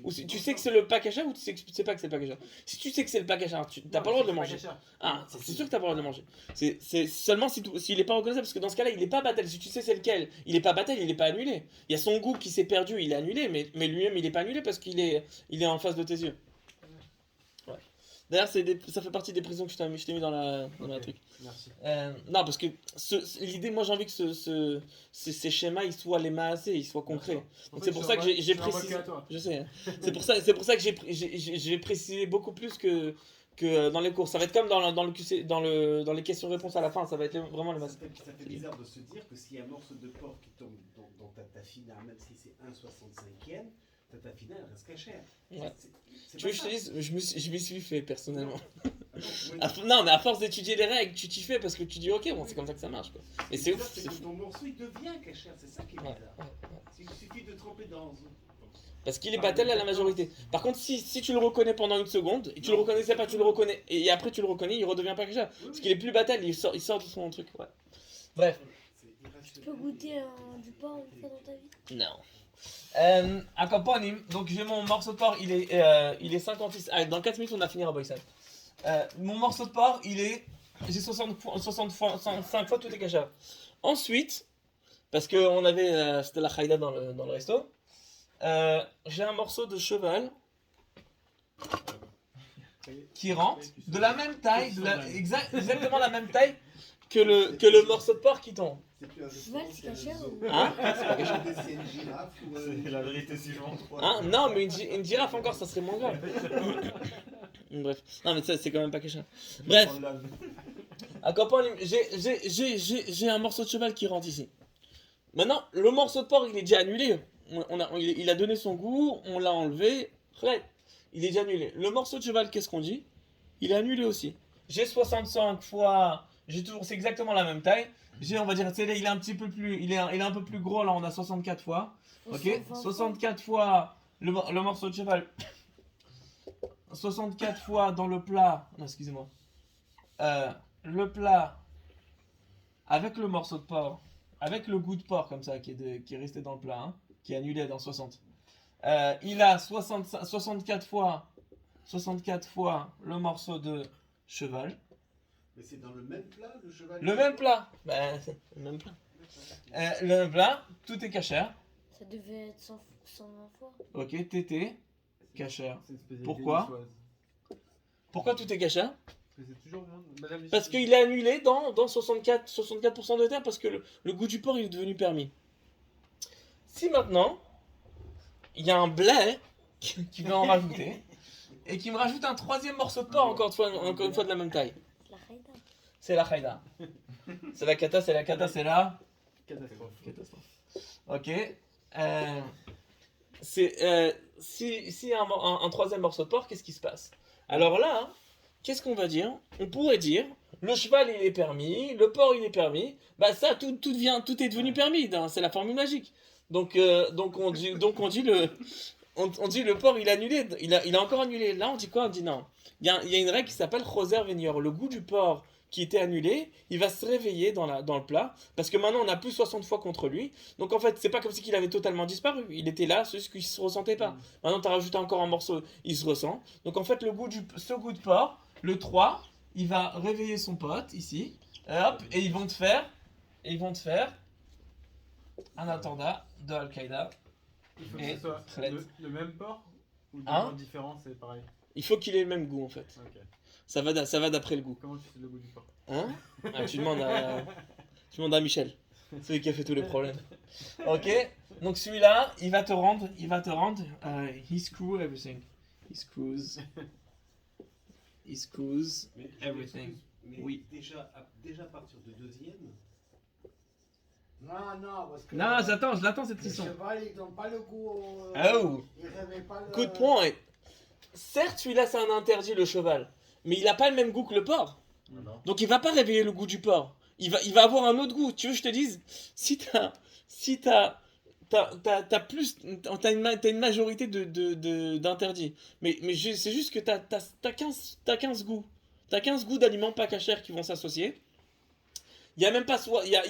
ou si tu sais que c'est le pas cachère, ou tu sais pas que c'est le pas cachère. Si tu sais que c'est le pas cachère, tu n'as pas le droit de le manger. Ah, c'est sûr que t'as pas le droit de le manger. C'est seulement s'il est pas reconnaissable, parce que dans ce cas-là, il est pas battle. Si tu sais c'est lequel, il est pas battle, il est pas annulé. Il y a son goût qui s'est perdu, il est annulé, mais lui-même il est pas annulé parce qu'il est en face de tes yeux. Ouais. D'ailleurs, ça fait partie des prisons que je t'ai mis dans la truc.
Merci.
Non, parce que l'idée, moi j'ai envie que ces schémas ils soient les maasés, ils soient concrets. Donc c'est pour ça que j'ai précisé. Je sais. C'est pour ça que j'ai précisé beaucoup plus que dans les cours. Ça va être comme dans les questions-réponses à la fin, ça va être vraiment le masque.
Ça fait bizarre de se dire que s'il y a un morceau de porc qui tombe dans ta finale, même si c'est 1/65e, ta finale elle reste cachère.
Ouais.
C'est
Tu veux
pas
que je te
ça.
dise, je m'y suis fait personnellement.
Ah non,
Non, mais à force d'étudier les règles, tu t'y fais parce que tu dis ok, bon, c'est comme ça que ça marche quoi. Et c'est ouf,
C'est
c'est
que
fou.
ton morceau il devient cachère, c'est ça qui est
Ouais,
bizarre.
ouais, ouais.
Il suffit de tremper dans.
Parce qu'il est battle à la majorité. Par contre, si tu le reconnais pendant une seconde, et tu le reconnaissais pas, tu le reconnais, et après tu le reconnais, il redevient pas cachère. Parce qu'il est plus battle, il sort de son truc. Ouais. Bref.
Tu peux goûter du porc une fois dans ta vie?
Non. À Kampanim, donc j'ai mon morceau de porc, il est 56. Ah, dans 4 minutes, on a fini à Boysan. Mon morceau de porc, j'ai 65 fois tout est cachère. Ensuite, parce que c'était la Khaïda dans le resto, j'ai un morceau de cheval qui rentre de la même taille, exactement la même taille que le morceau de porc qui tombe.
C'est plus un
Cheval, c'est cachère ou...
Hein? C'est pas cachère.
C'est une girafe ou
C'est la vérité si je m'en trompe.
Hein? Non, mais une girafe encore, ça serait moins grave. Bref, non mais ça c'est quand même pas cachère. Bref, à Kampanim, j'ai un morceau de cheval qui rentre ici. Maintenant, le morceau de porc il est déjà annulé. Il a donné son goût, on l'a enlevé. Il est déjà annulé. Le morceau de cheval, qu'est-ce qu'on dit? Il est annulé aussi. J'ai 65 fois. C'est exactement la même taille. On va dire, il est un petit peu plus. Il est un peu plus gros, là, on a 64 fois. Ok? 64 fois le morceau de cheval. 64 fois dans le plat. Non, excusez-moi. Le plat avec le morceau de porc. Avec le goût de porc comme ça qui est resté dans le plat, hein, qui est annulé dans 60. Il a 64 fois le morceau de cheval.
Mais c'est dans le même plat, le cheval.
Le même plat. Ben, c'est le même plat. Le même plat, tout est cachère.
Ça devait être 120 fois.
Ok, tété, cachère.
C'est une spécialité
Pourquoi?
niçoise.
Pourquoi tout est cachère?
Parce que c'est toujours Madame Michel.
Parce qu'il est annulé dans 64% de terre parce que le goût du porc il est devenu permis. Si maintenant, il y a un blé qui veut en rajouter et qui me rajoute un troisième morceau de porc encore une fois de la même taille.
C'est la Khaïda.
C'est la Khaïda. C'est la cata, c'est la
Catastrophe.
Ok. Si y a un troisième morceau de porc, qu'est-ce qui se passe? Alors là, hein, qu'est-ce qu'on va dire? On pourrait dire, le cheval il est permis, le porc il est permis. Bah ça, tout est devenu permis. Hein, c'est la formule magique. Donc on dit le porc il est annulé. Il a encore annulé. Là on dit quoi? On dit non. Il y a une règle qui s'appelle Choser Venior. Le goût du porc qui était annulé, il va se réveiller dans le plat, parce que maintenant on a plus 60 fois contre lui, donc en fait c'est pas comme si qu'il avait totalement disparu, il était là, c'est juste qu'il se ressentait pas. Maintenant t'as rajouté encore un morceau, il se ressent, donc en fait ce goût de porc, le 3, il va réveiller son pote, ici, hop, et ils vont te faire un attentat de Al-Qaïda.
Il faut que
Et
ce soit
Khaled.
le même porc ou des
Hein
porcs différents, c'est pareil.
Il faut qu'il ait le même goût en fait,
Ok.
ça va d'après le goût.
Comment tu sais le goût du porc?
Hein? Ah, tu demandes à Michel, celui qui a fait tous les problèmes. Ok, donc celui-là, il va te rendre, he screw everything. He screws
Mais
everything.
Mais
Oui.
déjà à partir de deuxième.
Non, parce que.
Non, je l'attends cette
Le
leçon.
cheval, il donne pas le goût au.
Oh,
Il réveille pas le.
good point. Certes, celui-là, c'est un interdit, le cheval, mais il a pas le même goût que le porc. Donc il va pas réveiller le goût du porc. Il va avoir un autre goût. Tu veux que je te dise, t'as une majorité d'interdits. Mais c'est juste que t'as 15 goûts. T'as 15 goûts d'aliments pas cachers qui vont s'associer. Il y a même pas il y a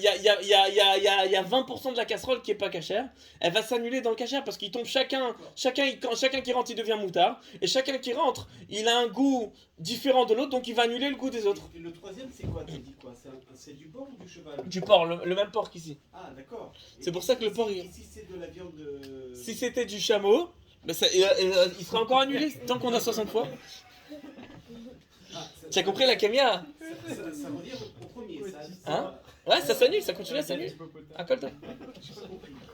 20% de la casserole qui est pas cachère. Elle va s'annuler dans le cachère parce qu'ils tombent chacun qui rentre il devient moutard et chacun qui rentre il a un goût différent de l'autre donc il va annuler le goût des autres.
Et le troisième, c'est quoi? Tu dis quoi? C'est du porc ou du cheval?
Du porc, le même porc qu'ici.
Ah, d'accord.
C'est pour ça que le porc,
Et si c'est de la viande de.
Si c'était du chameau, il serait encore annulé tant qu'on a 60 fois. Tu as compris la camia?
Ça revient au premier.
Hein? Ouais, ça s'annule, ça continue à s'annuler. Accorde-toi.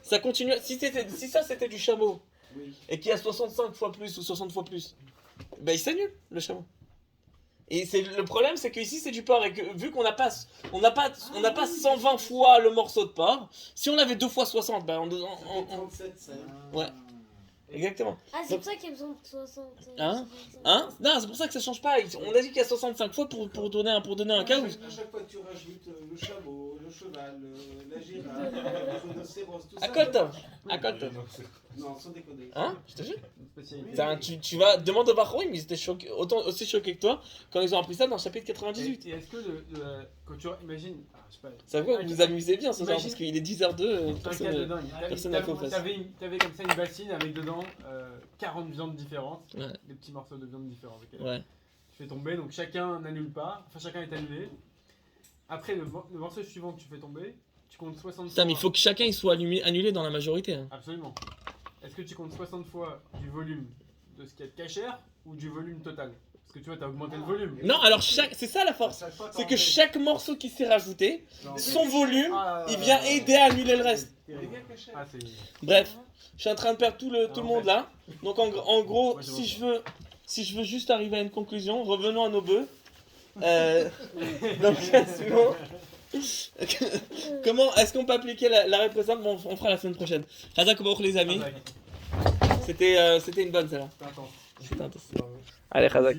Ça continue. Si ça c'était du chameau
Oui.
et qu'il y a 65 fois plus ou 60 fois plus, ben il s'annule le chameau. Et le problème, c'est qu'ici c'est du porc et que vu qu'on n'a pas 120 fois le morceau de porc, si on avait 2 fois 60, ben
Ça fait 37, ça.
Ouais. Exactement.
Ah, c'est pour ça qu'il y a besoin de 60.
Hein Non, c'est pour ça que ça change pas. On a dit qu'il y a 65 fois pour donner un cas où.
À chaque fois que tu rajoutes le chameau, le cheval, la girafe, le rhinocéros, tout ça.
À Colton.
Non, sans déconner.
Hein Je te jure.
Une spécialité.
Tu vas demander aux Bachorim, ils étaient aussi choqués que toi quand ils ont appris ça dans le chapitre
Et
98.
est-ce que quand tu imagines, je sais pas,
Ça voit, vous vous amusez bien ce soir
Imagine-
parce qu'il est 10h02.
c'est un cas de dingue.
personne n'a fait aux fesses.
T'avais comme ça une bassine avec dedans 40 viandes différentes,
Ouais.
des petits morceaux de viande différents. Ok.
Ouais.
Tu fais tomber, donc chacun n'annule pas, enfin chacun est annulé. Après le morceau suivant que tu fais tomber, tu comptes 60
Putain,
fois.
mais il faut que chacun il soit annulé dans la majorité. Hein.
Absolument. Est-ce que tu comptes 60 fois du volume de ce qu'il y a de cachère ou du volume total? Parce que tu vois, t'as augmenté le volume.
Non, alors c'est ça la force. C'est que chaque morceau qui s'est rajouté,
Non.
son volume,
Ah,
il vient aider à annuler le reste.
Ah, c'est...
Bref, je suis en train de perdre tout le monde là. Donc en gros,
Moi, je
si je veux juste arriver à une conclusion, revenons à nos bœufs. Dans le cas suivant, comment est-ce qu'on peut appliquer la règle précédente? Bon, on fera la semaine prochaine. Razak les amis. C'était une bonne celle-là.
C'est intense.
C'était intense. Allez, Razak.